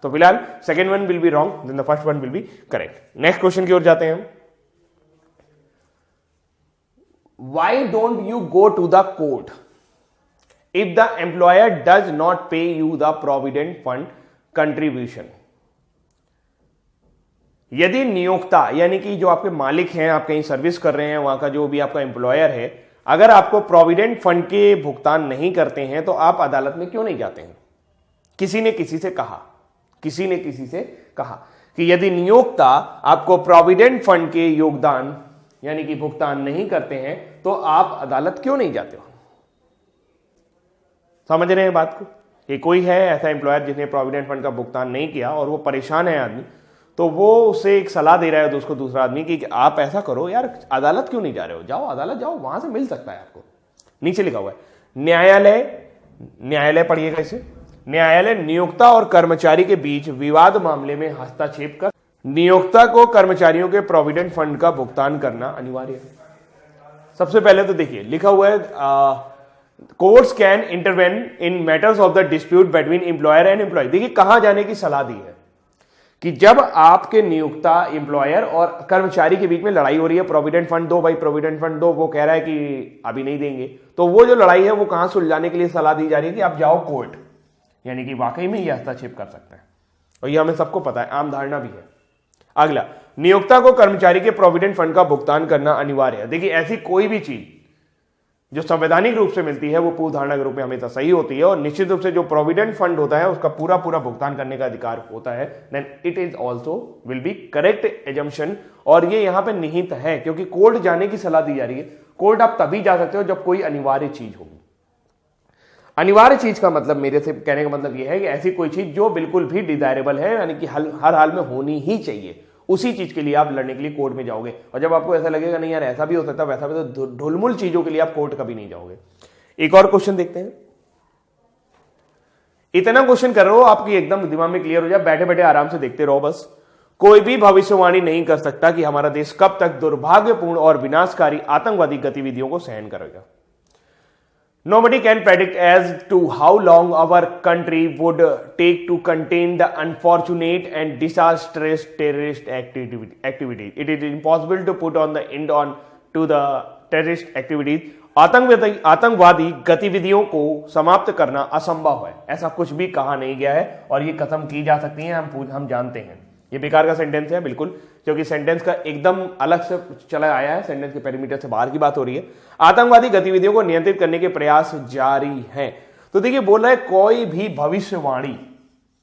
तो फिलहाल second one will be wrong, then the first one will be correct. Next question की ओर जाते हैं। Why don't you go to the court if the employer does not pay you the provident fund contribution? यदि नियोक्ता यानी कि जो आपके मालिक हैं, आप कहीं सर्विस कर रहे हैं, वहां का जो भी आपका एम्प्लॉयर है, अगर आपको प्रोविडेंट फंड के भुगतान नहीं करते हैं तो आप अदालत में क्यों नहीं जाते हैं? किसी ने किसी से कहा कि यदि नियोक्ता आपको प्रोविडेंट फंड के योगदान यानी कि भुगतान नहीं करते हैं तो आप अदालत क्यों नहीं जाते हो? समझ रहे हैं बात को? कि कोई है ऐसा एम्प्लॉयर जिसने प्रोविडेंट फंड का भुगतान नहीं किया और वो परेशान है आदमी, तो वो उसे एक सलाह दे रहा है उसको दूसरा आदमी कि आप ऐसा करो यार, अदालत क्यों नहीं जा रहे हो, जाओ अदालत जाओ, वहां से मिल सकता है आपको। नीचे लिखा हुआ है न्यायालय पढ़िएगा इसे। न्यायालय नियोक्ता और कर्मचारी के बीच विवाद मामले में हस्तक्षेप कर नियोक्ता को कर्मचारियों के प्रोविडेंट फंड का भुगतान करना अनिवार्य है। सबसे पहले तो देखिए लिखा हुआ है courts can intervene in matters of the dispute between employer and employee. देखिए कहां जाने की सलाह दी है कि जब आपके नियोक्ता एम्प्लॉयर और कर्मचारी के बीच में लड़ाई हो रही है, प्रोविडेंट फंड दो भाई, प्रोविडेंट फंड दो, वो कह रहा है कि अभी नहीं देंगे, तो वो जो लड़ाई है वो कहां सुलझाने के लिए सलाह दी जा रही है कि आप जाओ कोर्ट, यानी कि वाकई में ये हस्तक्षेप कर सकते हैं। और ये हमें सबको पता है, आम धारणा भी है। अगला, नियोक्ता को कर्मचारी के प्रोविडेंट फंड का भुगतान करना अनिवार्य है। देखिए ऐसी कोई भी चीज जो संवैधानिक रूप से मिलती है वो पूर्व धारणा के रूप में हमेशा सही होती है, और निश्चित रूप से जो प्रोविडेंट फंड होता है उसका पूरा पूरा भुगतान करने का अधिकार होता है, then it is also will be correct assumption. और ये यहां पे निहित है क्योंकि कोर्ट जाने की सलाह दी जा रही है। कोर्ट आप तभी जा सकते हो जब कोई अनिवार्य चीज होगी। अनिवार्य चीज का मतलब, मेरे से कहने का मतलब यह है कि ऐसी कोई चीज जो बिल्कुल भी डिजायरेबल है, यानी कि हर हाल में होनी ही चाहिए, उसी चीज के लिए आप लड़ने के लिए कोर्ट में जाओगे। और जब आपको ऐसा लगेगा नहीं यार ऐसा भी हो सकता है वैसा भी, तो ढुलमुल चीजों के लिए आप कोर्ट कभी नहीं जाओगे। एक और क्वेश्चन देखते हैं। इतना क्वेश्चन कर रहे हो आपकी एकदम दिमाग में क्लियर हो जाए, बैठे बैठे आराम से देखते रहो बस। कोई भी भविष्यवाणी नहीं कर सकता कि हमारा देश कब तक दुर्भाग्यपूर्ण और विनाशकारी आतंकवादी गतिविधियों को सहन करेगा। Nobody can predict as to how long our country would take to contain the unfortunate and disastrous terrorist activities. It is impossible to put on the end on to the terrorist activities. आतंकवादी गतिविधियों को समाप्त करना असंभव है, ऐसा कुछ भी कहा नहीं गया है, और ये खत्म की जा सकती है, हम जानते हैं। ये बेकार का सेंटेंस है बिल्कुल, क्योंकि सेंटेंस का एकदम अलग से चला आया है, सेंटेंस के पेरीमीटर से बाहर की बात हो रही है। आतंकवादी गतिविधियों को नियंत्रित करने के प्रयास जारी हैं। तो देखिए बोल रहा है कोई भी भविष्यवाणी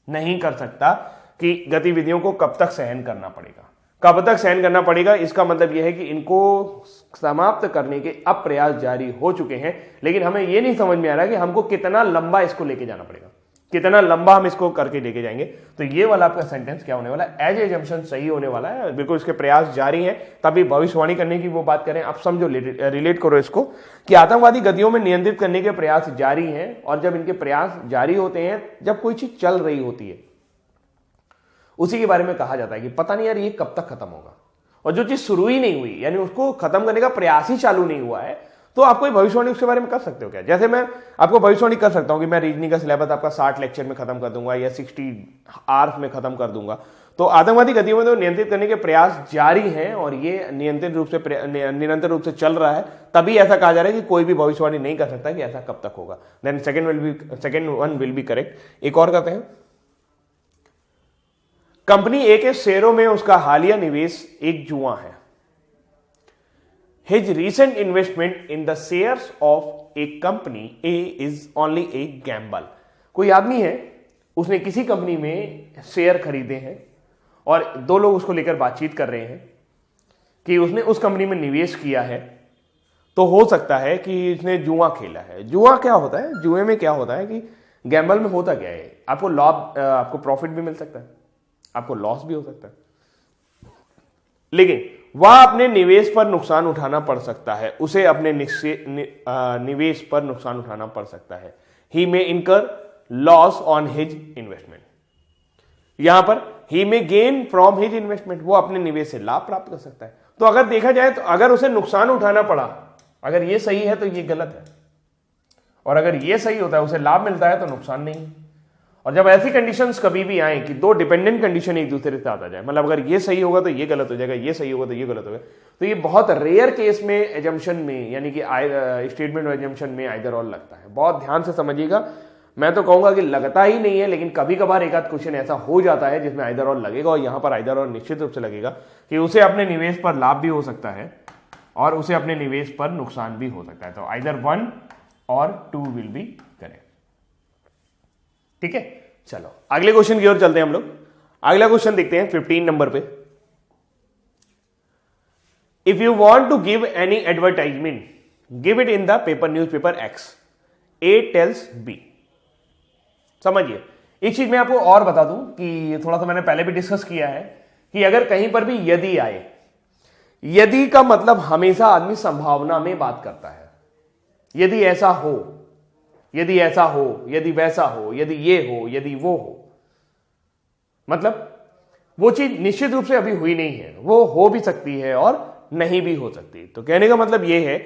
नहीं कर सकता कि गतिविधियों को कब तक सहन करना पड़ेगा, कब तक सहन करना पड़ेगा। इसका मतलब यह है कि इनको समाप्त करने के अब प्रयास जारी हो चुके हैं, लेकिन हमें यह नहीं समझ में आ रहा कि हमको कितना लंबा इसको लेके जाना पड़ेगा, कितना लंबा हम इसको करके लेके जाएंगे। तो ये वाला आपका सेंटेंस क्या होने वाला है, एज एजम्पशन सही होने वाला है। बिल्कुल इसके प्रयास जारी हैं, तभी भविष्यवाणी करने की वो बात करें। आप समझो, रिलेट करो इसको कि आतंकवादी गतियों में नियंत्रित करने के प्रयास जारी हैं, और जब इनके प्रयास जारी होते हैं, जब कोई चीज चल रही होती है, उसी के बारे में कहा जाता है कि पता नहीं यार ये कब तक खत्म होगा। और जो चीज शुरू ही नहीं हुई, यानी उसको खत्म करने का प्रयास ही चालू नहीं हुआ है, तो आप कोई भविष्यवाणी उसके बारे में कर सकते हो क्या? जैसे मैं आपको भविष्यवाणी कर सकता हूं कि मैं रीजनिंग का सिलेबस आपका 60 लेक्चर में खत्म कर दूंगा या 60 आवर्स में खत्म कर दूंगा। तो आतंकवादी गतिविधियों को नियंत्रित करने के प्रयास जारी हैं, और ये निरंतर रूप से चल रहा है, तभी ऐसा कहा जा रहा है कि कोई भी भविष्यवाणी नहीं कर सकता कि ऐसा कब तक होगा। Then second one will be correct. एक और कहते हैं, कंपनी ए के शेयरों में उसका हालिया निवेश एक जुआ है। His recent investment in the shares of a company A is only a gamble. कोई आदमी है, उसने किसी कंपनी में शेयर खरीदे हैं, और दो लोग उसको लेकर बातचीत कर रहे हैं कि उसने उस कंपनी में निवेश किया है, तो हो सकता है कि इसने जुआ खेला है। जुआ क्या होता है? जुए में क्या होता है कि गैम्बल में होता क्या है, आपको लाभ, आपको प्रॉफिट भी मिल सकता है, आपको लॉस भी हो सकता है, लेकिन वह अपने निवेश पर नुकसान उठाना पड़ सकता है, उसे अपने निवेश पर नुकसान उठाना पड़ सकता है। ही मे इनकर लॉस ऑन हिज इन्वेस्टमेंट। यहां पर ही मे गेन फ्रॉम हिज इन्वेस्टमेंट, वो अपने निवेश से लाभ प्राप्त कर सकता है। तो अगर देखा जाए तो अगर उसे नुकसान उठाना पड़ा, अगर ये सही है तो ये गलत है, और अगर ये सही होता है, उसे लाभ मिलता है, तो नुकसान नहीं है। और जब ऐसी कंडीशंस कभी भी आए कि दो डिपेंडेंट कंडीशन एक दूसरे से आता जाए, मतलब अगर ये सही होगा तो ये गलत हो जाएगा, ये सही होगा तो ये गलत होगा, तो ये बहुत रेयर केस में एजम्पशन में, यानी कि स्टेटमेंट और एजम्पशन में आइदर और लगता है। बहुत ध्यान से समझिएगा, मैं तो कहूंगा कि लगता ही नहीं है, लेकिन कभी कभार एक आध क्वेश्चन ऐसा हो जाता है जिसमें आइदर और लगेगा, और यहां पर आइदर और निश्चित रूप से लगेगा कि उसे अपने निवेश पर लाभ भी हो सकता है और उसे अपने निवेश पर नुकसान भी हो सकता है। तो आइदर 1 और 2 विल बी करेक्ट। ठीक है, चलो अगले क्वेश्चन की ओर चलते हैं हम लोग। अगला क्वेश्चन देखते हैं 15 नंबर पे। If you want to give any advertisement, give it in the paper newspaper X, A tells B. समझिए, एक चीज मैं आपको और बता दूं कि थोड़ा सा मैंने पहले भी डिस्कस किया है कि अगर कहीं पर भी यदि आए, यदि का मतलब हमेशा आदमी संभावना में बात करता है। यदि ऐसा हो, यदि ऐसा हो, यदि वैसा हो, यदि ये हो, यदि वो हो, मतलब वो चीज निश्चित रूप से अभी हुई नहीं है, वो हो भी सकती है और नहीं भी हो सकती। तो कहने का मतलब ये है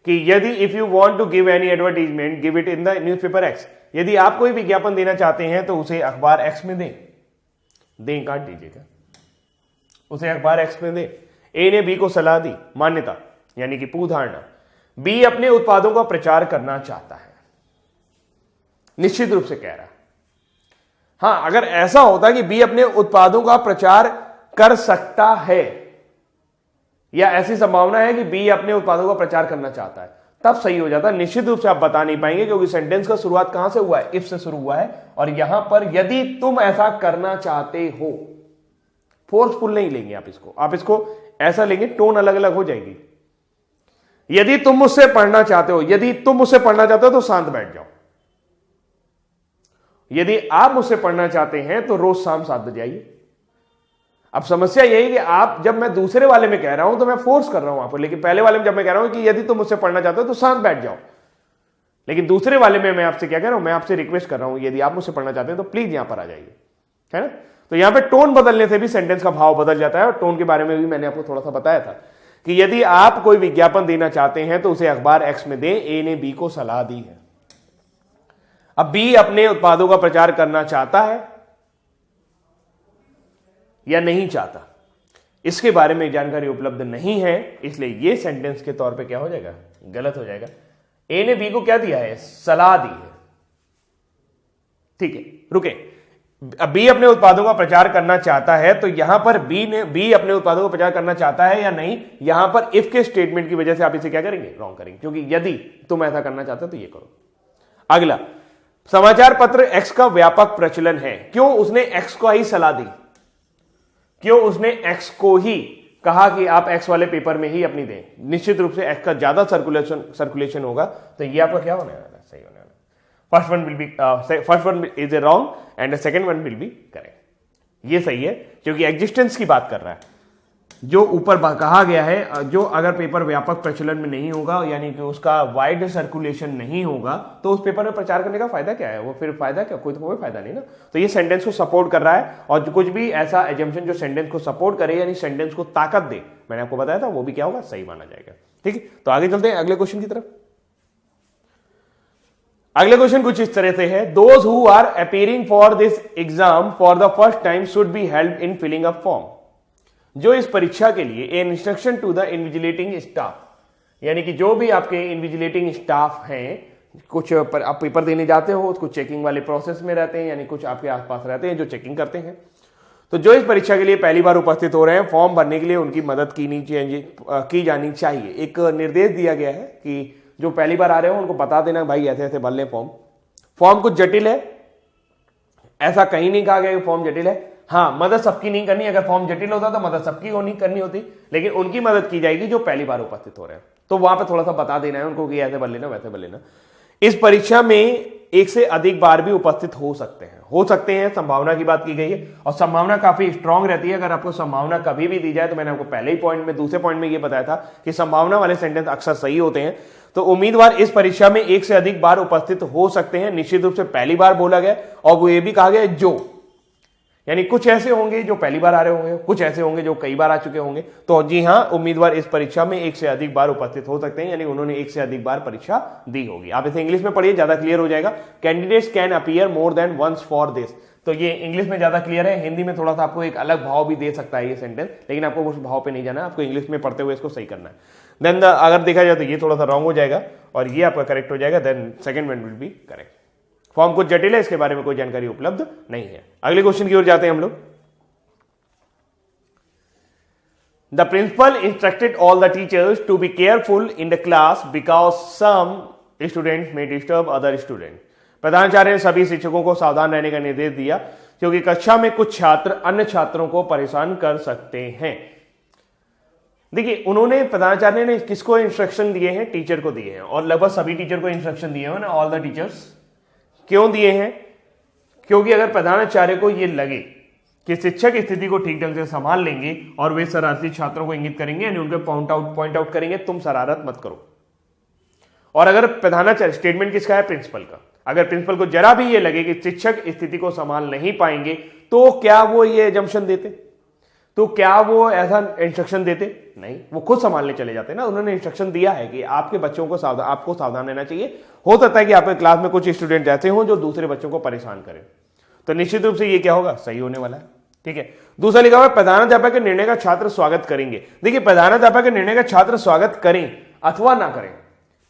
कि यदि if you want to give any advertisement give it in the newspaper X. यदि आप कोई विज्ञापन देना चाहते हैं तो उसे अखबार एक्स में दें काट दीजिएगा, उसे अखबार एक्स में दें। ए ने बी को सलाह दी, मान्यता यानी कि पूर्वधारणा। बी अपने उत्पादों का प्रचार करना चाहता है, निश्चित रूप से कह रहा है। हां, अगर ऐसा होता कि बी अपने उत्पादों का प्रचार कर सकता है या ऐसी संभावना है कि बी अपने उत्पादों का प्रचार करना चाहता है, तब सही हो जाता। निश्चित रूप से आप बता नहीं पाएंगे क्योंकि सेंटेंस का शुरुआत कहां से हुआ है, इफ से शुरू हुआ है। और यहां पर यदि तुम ऐसा करना चाहते हो, फोर्सफुल नहीं लेंगे आप इसको ऐसा लेंगे, टोन अलग अलग हो जाएगी। यदि तुम मुझसे पढ़ना चाहते हो, यदि तुम मुझसे पढ़ना चाहते हो तो शांत बैठ जाओ। यदि आप मुझसे पढ़ना चाहते हैं तो रोज शाम 7 बजे आइए। अब समस्या यही कि आप, जब मैं दूसरे वाले में कह रहा हूं तो मैं फोर्स कर रहा हूं आपको, लेकिन पहले वाले में जब मैं कह रहा हूं कि यदि तुम मुझसे पढ़ना चाहते हो तो शांत बैठ जाओ, लेकिन दूसरे वाले में मैं आपसे क्या कह रहा हूं, मैं आपसे रिक्वेस्ट कर रहा हूं यदि आप मुझसे पढ़ना चाहते हैं तो प्लीज यहां पर आ जाइए, है ना। तो यहां पे टोन बदलने से भी सेंटेंस का भाव बदल जाता है। और टोन के बारे में भी मैंने आपको थोड़ा सा बताया था कि यदि आप कोई विज्ञापन देना चाहते हैं तो उसे अखबार एक्स में दें। ए ने बी को सलाह दी है। अब बी अपने उत्पादों का प्रचार करना चाहता है या नहीं चाहता, इसके बारे में जानकारी उपलब्ध नहीं है, इसलिए यह सेंटेंस के तौर पे क्या हो जाएगा, गलत हो जाएगा। ए ने बी को क्या दिया है, सलाह दी है। ठीक है, रुके। अब बी अपने उत्पादों का प्रचार करना चाहता है, तो यहां पर बी अपने उत्पादों का प्रचार करना चाहता है या नहीं, यहां पर इफ के स्टेटमेंट की वजह से आप इसे क्या करेंगे, रॉन्ग करेंगे, क्योंकि यदि तुम ऐसा करना चाहते हो तो ये करो। अगला, समाचार पत्र एक्स का व्यापक प्रचलन है। क्यों उसने एक्स को ही सलाह दी, क्यों उसने एक्स को ही कहा कि आप एक्स वाले पेपर में ही अपनी दें। निश्चित रूप से एक्स का ज्यादा सर्कुलेशन होगा, तो ये आपका क्या होने वाला है, सही होने वाला। First one is a wrong and second one will be correct. ये सही है क्योंकि एग्जिस्टेंस की बात कर रहा है। जो ऊपर कहा गया है, जो अगर पेपर व्यापक प्रचलन में नहीं होगा, यानी कि उसका वाइड सर्कुलेशन नहीं होगा, तो उस पेपर में प्रचार करने का फायदा क्या है, वो फिर फायदा क्या, कोई फायदा नहीं ना। तो ये सेंटेंस को सपोर्ट कर रहा है, और जो कुछ भी ऐसा एजम्पशन जो सेंटेंस को सपोर्ट करे यानी सेंटेंस को ताकत दे, मैंने आपको बताया था, वो भी क्या होगा, सही माना जाएगा। ठीक है, तो आगे चलते हैं अगले क्वेश्चन की तरफ। अगले क्वेश्चन कुछ इस तरह से है, those who are appearing for this exam for the first time should be help in filling a form. जो इस परीक्षा के लिए an instruction to the invigilating staff, यानी कि जो भी आपके इन्विजिलेटिंग स्टाफ हैं, कुछ आप पेपर देने जाते हो, कुछ चेकिंग वाले प्रोसेस में रहते हैं, यानी कुछ आपके आसपास रहते हैं जो चेकिंग करते हैं। तो जो इस परीक्षा के लिए पहली बार उपस्थित हो रहे हैं, फॉर्म भरने के लिए उनकी मदद की जानी चाहिए। एक निर्देश दिया गया है कि जो पहली बार आ रहे हो उनको बता देना, भाई ऐसे ऐसे भर लें फॉर्म कुछ जटिल है, ऐसा कहीं नहीं कहा गया कि फॉर्म जटिल है। हाँ, मदद सबकी नहीं करनी, अगर फॉर्म जटिल होता तो मदद सबकी करनी होती, लेकिन उनकी मदद की जाएगी जो पहली बार उपस्थित हो रहे हैं। तो वहां पे थोड़ा सा बता देना है उनको कि ऐसे भर लेना, वैसे भर लेना। इस परीक्षा में एक से अधिक बार भी उपस्थित हो सकते हैं, संभावना की बात की गई है, और संभावना काफी स्ट्रांग रहती है। अगर आपको संभावना कभी भी दी जाए, तो मैंने आपको पहले ही पॉइंट में, दूसरे पॉइंट में ये बताया था कि संभावना वाले सेंटेंस अक्सर सही होते हैं। तो उम्मीदवार इस परीक्षा में एक से अधिक बार उपस्थित हो सकते हैं। निश्चित रूप से पहली बार बोला गया, और वो ये भी कहा गया जो, यानी कुछ ऐसे होंगे जो पहली बार आ रहे होंगे, कुछ ऐसे होंगे जो कई बार आ चुके होंगे। तो जी हां, उम्मीदवार इस परीक्षा में एक से अधिक बार उपस्थित हो सकते हैं, यानी उन्होंने एक से अधिक बार परीक्षा दी होगी। आप इसे इंग्लिश में पढ़िए, ज्यादा क्लियर हो जाएगा। Candidates can appear more than once for this. तो ये इंग्लिश में ज्यादा क्लियर है, हिंदी में थोड़ा सा आपको एक अलग भाव भी दे सकता है ये सेंटेंस, लेकिन आपको उस भाव पे नहीं जाना, आपको इंग्लिश में पढ़ते हुए इसको सही करना है। देन अगर देखा जाए तो ये थोड़ा सा रॉन्ग हो जाएगा और ये आपका करेक्ट हो जाएगा। Then second one will be correct. Form कुछ जटिल है, इसके बारे में कोई जानकारी उपलब्ध नहीं है। अगले क्वेश्चन की ओर जाते हैं हम लोग। The principal instructed all the teachers to be careful in the class because some students may disturb other students. प्रधानाचार्य ने सभी शिक्षकों को सावधान रहने का निर्देश दिया क्योंकि कक्षा में कुछ छात्र अन्य छात्रों को परेशान कर सकते हैं। देखिए, उन्होंने, प्रधानाचार्य ने किसको इंस्ट्रक्शन दिए हैं, टीचर को दिए हैं, और लगभग सभी टीचर को इंस्ट्रक्शन दिए हैं ना, ऑल द टीचर्स। क्यों दिए हैं? क्योंकि अगर प्रधानाचार्य को यह लगे कि शिक्षक स्थिति को ठीक ढंग से संभाल लेंगे और वे शरारती छात्रों को इंगित करेंगे, यानी उनको पॉइंट आउट करेंगे तुम शरारत मत करो। और अगर प्रधानाचार्य, स्टेटमेंट किसका है? प्रिंसिपल का। अगर प्रिंसिपल को जरा भी ये लगे कि शिक्षक स्थिति को संभाल नहीं पाएंगे तो क्या वो ये एजम्पशन देते? तो क्या वो ऐसा इंस्ट्रक्शन देते? नहीं, वो खुद संभालने चले जाते ना। उन्होंने इंस्ट्रक्शन दिया है कि आपके बच्चों को आपको सावधान रहना चाहिए। हो सकता है कि आपके क्लास में कुछ स्टूडेंट ऐसे हों जो दूसरे बच्चों को परेशान करें, तो निश्चित रूप से ये क्या होगा? सही होने वाला है। ठीक है। दूसरा लिखा हुआ है प्रधानाध्यापक के निर्णय का छात्र स्वागत करेंगे। देखिए, प्रधानाध्यापक के निर्णय का छात्र स्वागत करें अथवा ना करें,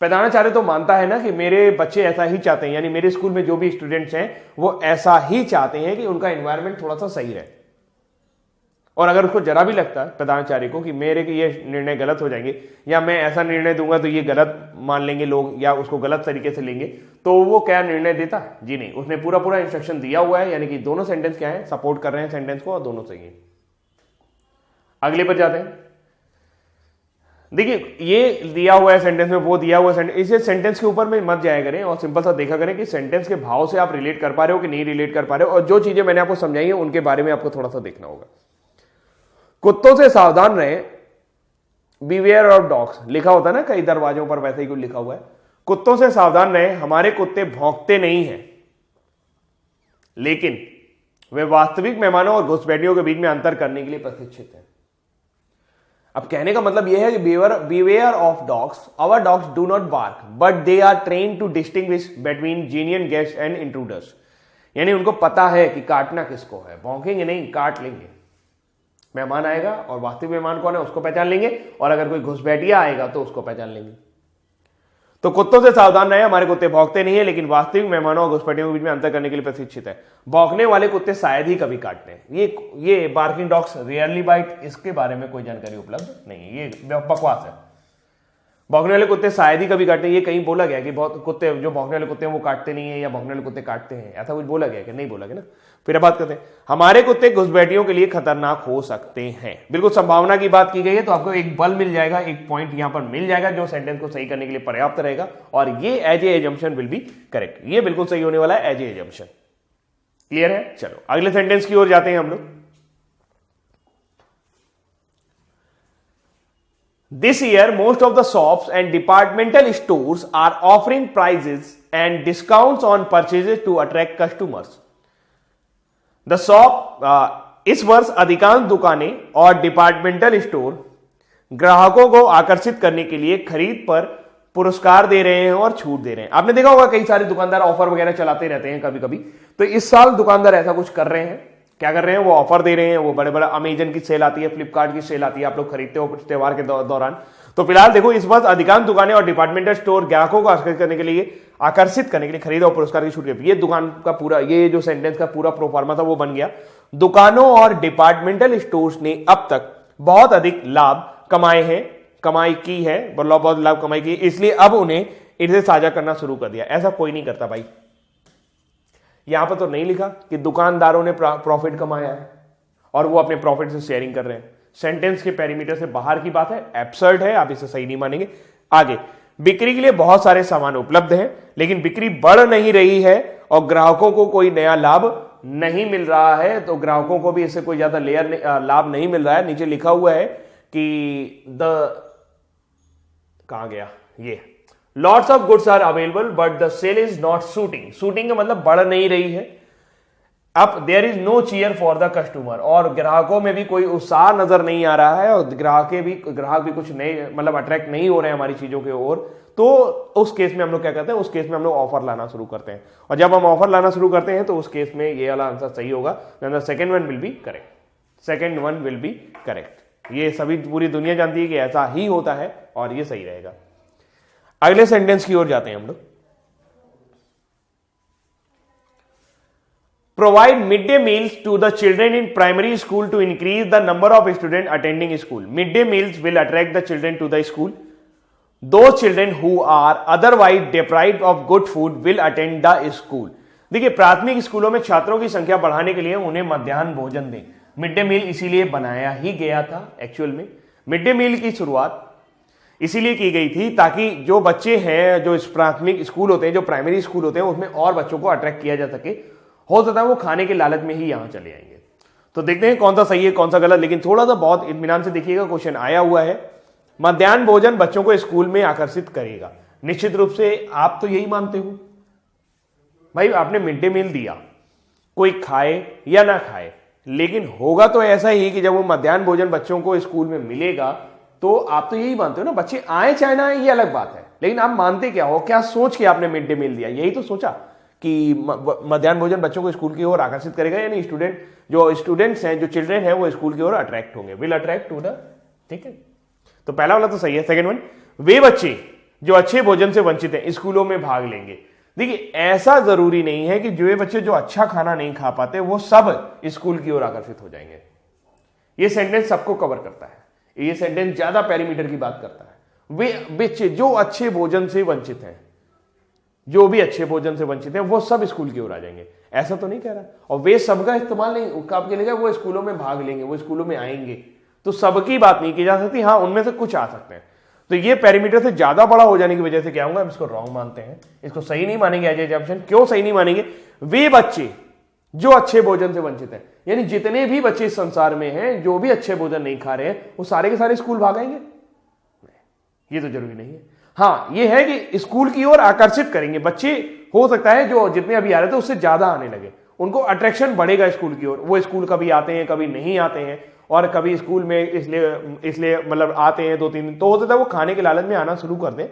प्रधानाचार्य तो मानता है ना कि मेरे बच्चे ऐसा ही चाहते हैं, यानी मेरे स्कूल में जो भी स्टूडेंट्स हैं वो ऐसा ही चाहते हैं कि उनका एनवायरनमेंट थोड़ा सा सही रहे। और अगर उसको जरा भी लगता है प्रधानाचार्य को कि मेरे के ये निर्णय गलत हो जाएंगे या मैं ऐसा निर्णय दूंगा तो ये गलत मान लेंगे लोग या उसको गलत तरीके से लेंगे, तो वो क्या निर्णय देता? जी नहीं, उसने पूरा इंस्ट्रक्शन दिया हुआ है, यानी कि दोनों सेंटेंस क्या है? सपोर्ट कर रहे हैं सेंटेंस को और दोनों सही है। अगले पर जाते हैं। देखिए, ये दिया हुआ है सेंटेंस में, वो दिया हुआ सेंटेंस, इसे सेंटेंस के ऊपर में मत जाया करें और सिंपल सा देखा करें कि सेंटेंस के भाव से आप रिलेट कर पा रहे हो कि नहीं रिलेट कर पा रहे हो, और जो चीजें मैंने आपको समझाई है उनके बारे में आपको थोड़ा सा देखना होगा। कुत्तों से सावधान रहें, बीवेयर ऑफ डॉग्स लिखा होता है ना कई दरवाजों पर, वैसे ही कुछ लिखा हुआ है। कुत्तों से सावधान रहें, हमारे कुत्ते भौंकते नहीं हैं, लेकिन वे वास्तविक मेहमानों और घुसपैठियों के बीच में अंतर करने के लिए प्रशिक्षित हैं। अब कहने का मतलब यह है कि beware of dogs. Our dogs do not bark, but they are trained to distinguish between genuine guests and intruders. यानी उनको पता है कि काटना किसको है, भौंकेंगे नहीं, काट लेंगे। मेहमान आएगा और वास्तविक मेहमान कौन है उसको पहचान लेंगे, और अगर कोई घुसपैठिया आएगा तो उसको पहचान लेंगे। तो कुत्तों से सावधान रहे, हमारे कुत्ते भौंकते नहीं है, लेकिन वास्तविक मेहमानों और घुसपैठियों के बीच में अंतर करने के लिए प्रशिक्षित है। भौंकने वाले कुत्ते शायद ही कभी काटते हैं। ये बार्किंग डॉग्स रियरली बाइट, इसके बारे में कोई जानकारी उपलब्ध नहीं है, ये बकवास है। भौंकने वाले कुत्ते शायद ही कभी काटते हैं, ये कहीं बोला गया कि बहुत कुत्ते जो भौंकने वाले कुत्ते हैं वो काटते नहीं है, या भौंकने वाले कुत्ते काटते हैं, ऐसा कुछ बोला गया कि नहीं बोला गया ना। फिर बात करते हैं, हमारे कुत्ते घुसपैठियों के लिए खतरनाक हो सकते हैं। बिल्कुल संभावना की बात की गई है, तो आपको एक बल मिल जाएगा, एक पॉइंट यहां पर मिल जाएगा जो सेंटेंस को सही करने के लिए पर्याप्त रहेगा, और ये as a assumption will be correct. ये बिल्कुल सही होने वाला है, एज ए एजम्पशन। क्लियर है? चलो अगले सेंटेंस की ओर जाते हैं हम लोग। This year, most of the shops and departmental stores are offering prices and discounts on purchases to attract customers. The shop इस वर्ष अधिकांश दुकानें और डिपार्टमेंटल स्टोर ग्राहकों को आकर्षित करने के लिए खरीद पर पुरस्कार दे रहे हैं और छूट दे रहे हैं। आपने देखा होगा कई सारे दुकानदार ऑफर वगैरह चलाते रहते हैं कभी कभी, तो इस साल दुकानदार ऐसा कुछ कर रहे हैं। क्या कर रहे हैं? वो ऑफर दे रहे हैं। वो बड़े बड़े अमेजन की सेल आती है, फ्लिपकार्ट की सेल आती है, आप लोग खरीदते हो त्योहार के दौरान। तो फिलहाल देखो, इस वर्ष अधिकांश दुकानें और डिपार्टमेंटल स्टोर ग्राहकों को आकर्षित करने के लिए खरीद और पुरस्कार की छूट देती है। ये दुकान का पूरा, ये जो सेंटेंस का पूरा प्रोफार्मा था वो बन गया। दुकानों और डिपार्टमेंटल स्टोर्स ने अब तक बहुत अधिक लाभ कमाए हैं, कमाई की है, बहुत लाभ कमाई की, इसलिए अब उन्हें इसे साझा करना शुरू कर दिया। ऐसा कोई नहीं करता भाई। यहां पर तो नहीं लिखा कि दुकानदारों ने प्रॉफिट कमाया है और वो अपने प्रॉफिट से शेयरिंग कर रहे हैं। सेंटेंस के पेरीमीटर से बाहर की बात है, एब्सर्ड है, आप इसे सही नहीं मानेंगे। आगे, बिक्री के लिए बहुत सारे सामान उपलब्ध हैं, लेकिन बिक्री बढ़ नहीं रही है और ग्राहकों को कोई नया लाभ नहीं मिल रहा है। तो ग्राहकों को भी इससे कोई ज्यादा लाभ नहीं मिल रहा है। नीचे लिखा हुआ है कि कहां गया ये, lots of goods are available but the sale is not shooting. Shooting का मतलब बढ़ नहीं रही है। अब there is no cheer for the customer, और ग्राहकों में भी कोई उत्साह नजर नहीं आ रहा है, और ग्राहक भी कुछ नए मतलब अट्रैक्ट नहीं हो रहे हैं हमारी चीजों की ओर। तो उस केस में हम लोग क्या करते हैं? उस केस में हम लोग ऑफर लाना शुरू करते हैं, और जब हम ऑफर लाना शुरू करते हैं तो उस केस में ये वाला आंसर सही होगा। Second one will be correct. Second one will be correct. ये सभी पूरी दुनिया जानती है कि ऐसा ही होता है और ये सही रहेगा। अगले सेंटेंस की ओर जाते हैं हम लोग। Provide mid day meals to the children in primary school to increase the number of student attending school. Mid day meals will attract the children to the school. Those children who are otherwise deprived of good food will attend the school. देखिए, प्राथमिक स्कूलों में छात्रों की संख्या बढ़ाने के लिए उन्हें मध्याह्न भोजन दें। मिड डे मील इसीलिए बनाया ही गया था। एक्चुअल में मिड डे मील की शुरुआत इसीलिए की गई थी ताकि जो बच्चे हैं, जो प्राथमिक स्कूल होते हैं, जो प्राइमरी स्कूल होते हैं, उसमें और बच्चों को अट्रैक्ट किया जा सके। हो सकता है वो खाने के लालच में ही यहां चले आएंगे। तो देखते हैं कौन सा सही है कौन सा गलत, लेकिन थोड़ा सा बहुत इत्मीनान से देखिएगा। क्वेश्चन आया हुआ है, मध्याह्न भोजन बच्चों को स्कूल में आकर्षित करेगा। निश्चित रूप से आप तो यही मानते हो भाई, आपने मिड डे मील दिया, कोई खाए या ना खाए, लेकिन होगा तो ऐसा ही कि जब वो मध्याह्न भोजन बच्चों को स्कूल में मिलेगा तो आप तो यही मानते हो ना, बच्चे आए चाहे ना आए ये अलग बात है, लेकिन आप मानते क्या हो, क्या सोच के आपने मिड डे मील दिया? यही तो सोचा कि मध्याह्न भोजन बच्चों को स्कूल की ओर आकर्षित करेगा, यानी स्टूडेंट्स हैं, जो चिल्ड्रेन हैं वो स्कूल की ओर अट्रैक्ट होंगे, विल अट्रैक्ट टू द, ठीक है। तो पहला वाला तो सही है। सेकंड वन, वे बच्चे जो अच्छे भोजन से वंचित हैं स्कूलों में भाग लेंगे। देखिए ऐसा जरूरी नहीं है कि जो बच्चे जो अच्छा खाना नहीं खा पाते वो सब स्कूल की ओर आकर्षित हो जाएंगे। ये सेंटेंस सबको कवर करता है, ये सेंटेंस ज्यादा पैरामीटर की बात करता है। वे बच्चे जो अच्छे भोजन से वंचित हैं, जो भी अच्छे भोजन से वंचित हैं वो सब स्कूल की ओर आ जाएंगे, ऐसा तो नहीं कह रहा। और वे सबका इस्तेमाल नहीं, आपके लिए वो स्कूलों में भाग लेंगे, वो स्कूलों में आएंगे, तो सबकी बात नहीं की जा सकती, हाँ उनमें से कुछ आ सकते हैं। तो ये पैरामीटर से ज्यादा बड़ा हो जाने की वजह से क्या होगा, हम इसको रॉन्ग मानते हैं, इसको सही नहीं मानेंगे एज एजम्पशन। क्यों सही नहीं मानेंगे? वे बच्चे जो अच्छे भोजन से वंचित हैं, यानी जितने भी बच्चे इस संसार में हैं जो भी अच्छे भोजन नहीं खा रहे हैं वो सारे के सारे स्कूल भागेंगे? ये तो जरूरी नहीं है। हाँ ये है कि स्कूल की ओर आकर्षित करेंगे बच्चे, हो सकता है जो जितने अभी आ रहे थे उससे ज्यादा आने लगे, उनको अट्रैक्शन बढ़ेगा स्कूल की ओर। वो स्कूल कभी आते हैं कभी नहीं आते हैं, और कभी स्कूल में इसलिए मतलब आते हैं 2-3 दिन, तो हो सकता है वो खाने के लालच में आना शुरू कर दें,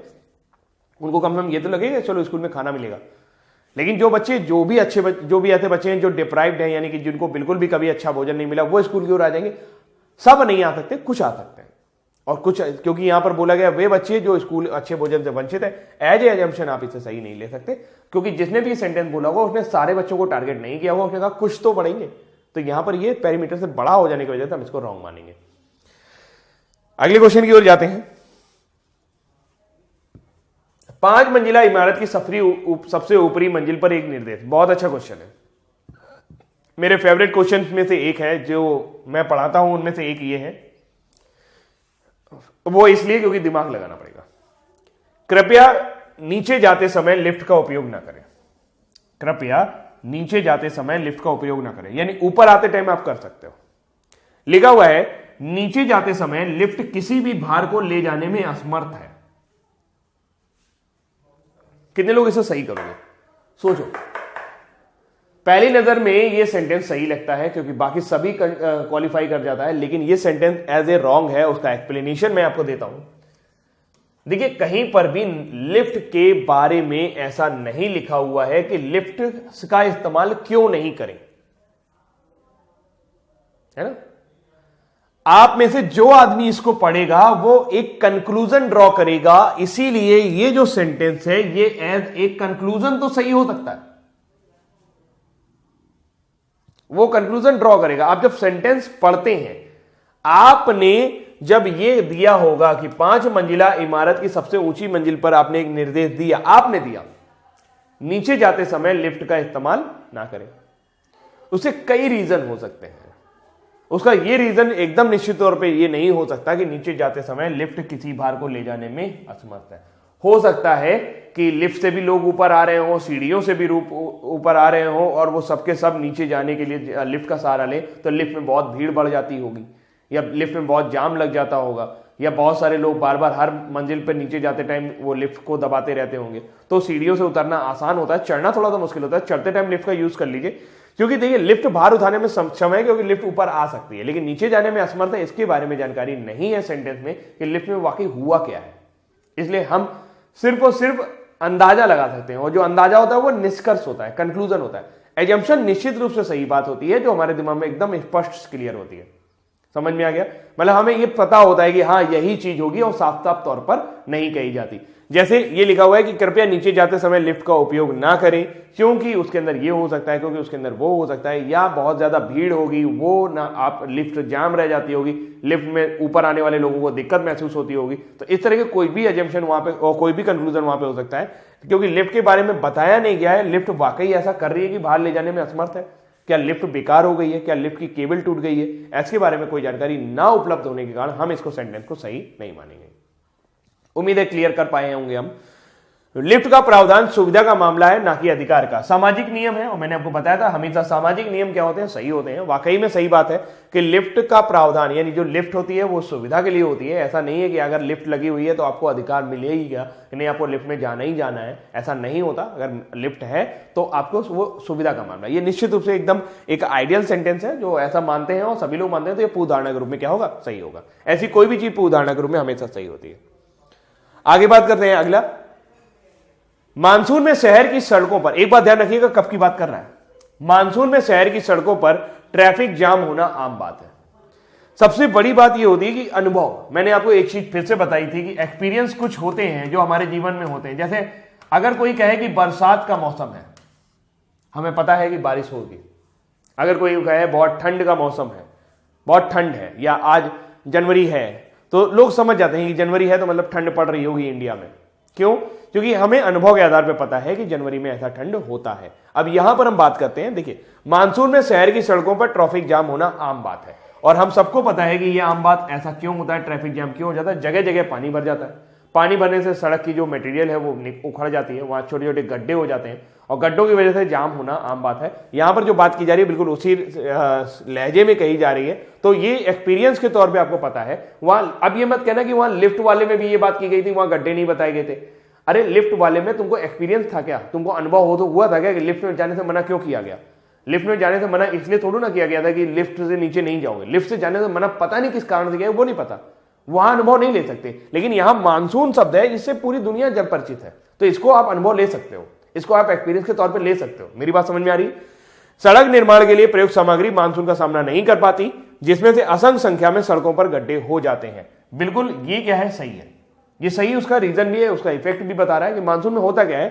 उनको कम से कम ये तो लगेगा चलो स्कूल में खाना मिलेगा। लेकिन जो बच्चे जो भी ऐसे बच्चे हैं जो डिप्राइव्ड हैं, यानी कि जिनको बिल्कुल भी कभी अच्छा भोजन नहीं मिला, वो स्कूल की ओर आ जाएंगे। सब नहीं आ सकते, कुछ आ सकते हैं, और कुछ, क्योंकि यहां पर बोला गया वे बच्चे जो स्कूल अच्छे भोजन से वंचित है, एज ए एजम्पशन आप इसे सही नहीं ले सकते, क्योंकि जिसने भी सेंटेंस बोला होगा उसने सारे बच्चों को टारगेट नहीं किया होगा, उसने कहा कुछ तो पढ़ेंगे। तो यहां पर ये पैरामीटर से बड़ा हो जाने की वजह से हम इसको रॉन्ग मानेंगे। अगले क्वेश्चन की ओर जाते हैं। 5 मंजिला इमारत की सबसे ऊपरी मंजिल पर एक निर्देश। बहुत अच्छा क्वेश्चन है, मेरे फेवरेट क्वेश्चन में से एक है, जो मैं पढ़ाता हूं उनमें से एक ये है, वो इसलिए क्योंकि दिमाग लगाना पड़ेगा। कृपया नीचे जाते समय लिफ्ट का उपयोग ना करें। कृपया नीचे जाते समय लिफ्ट का उपयोग ना करें, यानी ऊपर आते टाइम आप कर सकते हो। लिखा हुआ है नीचे जाते समय लिफ्ट किसी भी भार को ले जाने में असमर्थ है। कितने लोग इसे सही करोगे? सोचो। पहली नजर में ये सेंटेंस सही लगता है क्योंकि बाकी सभी क्वालिफाई कर जाता है, लेकिन ये सेंटेंस एज ए रॉन्ग है। उसका एक्सप्लेनेशन मैं आपको देता हूं। देखिए कहीं पर भी लिफ्ट के बारे में ऐसा नहीं लिखा हुआ है कि लिफ्ट का इस्तेमाल क्यों नहीं करें, है ना। आप में से जो आदमी इसको पढ़ेगा वो एक कंक्लूजन ड्रॉ करेगा, इसीलिए ये जो सेंटेंस है ये एज एक कंक्लूजन तो सही हो सकता है, वो कंक्लूजन ड्रॉ करेगा। आप जब सेंटेंस पढ़ते हैं, आपने जब ये दिया होगा कि 5 मंजिला इमारत की सबसे ऊंची मंजिल पर आपने एक निर्देश दिया, आपने दिया नीचे जाते समय लिफ्ट का इस्तेमाल ना करें, उससे कई रीजन हो सकते हैं। उसका ये रीजन एकदम निश्चित तौर पे ये नहीं हो सकता कि नीचे जाते समय लिफ्ट किसी भार को ले जाने में असमर्थ है। हो सकता है कि लिफ्ट से भी लोग ऊपर आ रहे हो, सीढ़ियों से भी ऊपर आ रहे हो, और वो सबके सब नीचे जाने के लिए लिफ्ट का सहारा ले, तो लिफ्ट में बहुत भीड़ बढ़ जाती होगी, या लिफ्ट में बहुत जाम लग जाता होगा, या बहुत सारे लोग बार बार हर मंजिल पर नीचे जाते टाइम वो लिफ्ट को दबाते रहते होंगे। तो सीढ़ियों से उतरना आसान होता है, चढ़ना थोड़ा सा मुश्किल होता है। चढ़ते टाइम लिफ्ट का यूज कर लीजिए, क्योंकि देखिए लिफ्ट भार उठाने में सक्षम है क्योंकि लिफ्ट ऊपर आ सकती है, लेकिन नीचे जाने में असमर्थ है, इसके बारे में जानकारी नहीं है सेंटेंस में कि लिफ्ट में वाकई हुआ क्या है। इसलिए हम सिर्फ और सिर्फ अंदाजा लगा सकते हैं, और जो अंदाजा होता है वो निष्कर्ष होता है, कंक्लूजन होता है। एजम्पशन निश्चित रूप से सही बात होती है जो हमारे दिमाग में एकदम स्पष्ट क्लियर होती है। समझ में आ गया? मतलब हमें ये पता होता है कि हाँ यही चीज होगी, और साफ साफ तौर पर नहीं कही जाती। जैसे ये लिखा हुआ है कि कृपया नीचे जाते समय लिफ्ट का उपयोग ना करें, क्योंकि उसके अंदर ये हो सकता है, क्योंकि उसके अंदर वो हो सकता है, या बहुत ज्यादा भीड़ होगी, वो ना आप लिफ्ट जाम रह जाती होगी, लिफ्ट में ऊपर आने वाले लोगों को दिक्कत महसूस होती होगी। तो इस तरह के कोई भी एजम्पशन वहां पे और कोई भी कंक्लूजन वहां पे हो सकता है, क्योंकि लिफ्ट के बारे में बताया नहीं गया है। लिफ्ट वाकई ऐसा कर रही है कि बाहर ले जाने में असमर्थ है, क्या लिफ्ट बेकार हो गई है, क्या लिफ्ट की केबल टूट गई है, इसके बारे में कोई जानकारी ना उपलब्ध होने के कारण हम इसको सेंटेंस को सही नहीं मानेंगे। उम्मीद है क्लियर कर पाए होंगे हम। लिफ्ट का प्रावधान सुविधा का मामला है, ना कि अधिकार का। सामाजिक नियम है, और मैंने आपको बताया था हमेशा सामाजिक नियम क्या होते हैं, सही होते हैं। वाकई में सही बात है कि लिफ्ट का प्रावधान यानी जो लिफ्ट होती है वो सुविधा के लिए होती है। ऐसा नहीं है कि अगर लिफ्ट लगी हुई है तो आपको अधिकार मिलेगा, नहीं आपको लिफ्ट में जाना ही जाना है, ऐसा नहीं होता। अगर लिफ्ट है तो आपको वो सुविधा का मामला। ये निश्चित रूप से एकदम एक आइडियल सेंटेंस है जो ऐसा मानते हैं और सभी लोग मानते हैं, तो ये पूर्व धारणा के रूप में क्या होगा, सही होगा। ऐसी कोई भी चीज पूर्व धारणा के रूप में हमेशा सही होती है। आगे बात करते हैं अगला, मानसून में शहर की सड़कों पर, एक बात ध्यान रखिएगा कब की बात कर रहा है, मानसून में शहर की सड़कों पर ट्रैफिक जाम होना आम बात है। सबसे बड़ी बात यह होती है कि अनुभव, मैंने आपको एक चीज फिर से बताई थी कि एक्सपीरियंस कुछ होते हैं जो हमारे जीवन में होते हैं। जैसे अगर कोई कहे कि बरसात का मौसम है, हमें पता है कि बारिश होगी। अगर कोई कहे बहुत ठंड का मौसम है, बहुत ठंड है, या आज जनवरी है, तो लोग समझ जाते हैं कि जनवरी है तो मतलब ठंड पड़ रही होगी इंडिया में। क्यों? क्योंकि हमें अनुभव के आधार पर पता है कि जनवरी में ऐसा ठंड होता है। अब यहां पर हम बात करते हैं, देखिए मानसून में शहर की सड़कों पर ट्रैफिक जाम होना आम बात है, और हम सबको पता है कि यह आम बात ऐसा क्यों होता है, ट्रैफिक जाम क्यों हो जाता है, जगह जगह पानी भर जाता है। पानी भरने से सड़क की जो मटेरियल है वो उखड़ जाती है, वहां छोटे छोटे गड्ढे हो जाते हैं, और गड्ढों की वजह से जाम होना आम बात है। यहां पर जो बात की जा रही है बिल्कुल उसी लहजे में कही जा रही है, तो ये एक्सपीरियंस के तौर पे आपको पता है। वहां अब ये मत कहना कि वहां लिफ्ट वाले में भी ये बात की गई थी, वहां गड्ढे नहीं बताए गए थे। अरे लिफ्ट वाले में तुमको एक्सपीरियंस था क्या, तुमको अनुभव हो तो हुआ था क्या कि लिफ्ट में जाने से मना क्यों किया गया? लिफ्ट में जाने से मना इसलिए थोड़ा ना किया गया था कि लिफ्ट से नीचे नहीं जाओगे, लिफ्ट से जाने से मना पता नहीं किस कारण से किया वो नहीं पता, वहां अनुभव नहीं ले सकते। लेकिन यहां मानसून शब्द है, इससे पूरी दुनिया जब परिचित है, तो इसको आप अनुभव ले सकते हो, इसको आप एक्सपीरियंस के तौर पर ले सकते हो। मेरी बात समझ में आ रही है? सड़क निर्माण के लिए प्रयुक्त सामग्री मानसून का सामना नहीं कर पाती, जिसमें से असंख्य संख्या में सड़कों पर गड्ढे हो जाते हैं। बिल्कुल ये क्या है, सही है, ये सही, उसका रीजन भी है, उसका इफेक्ट भी बता रहा है कि मानसून में होता क्या है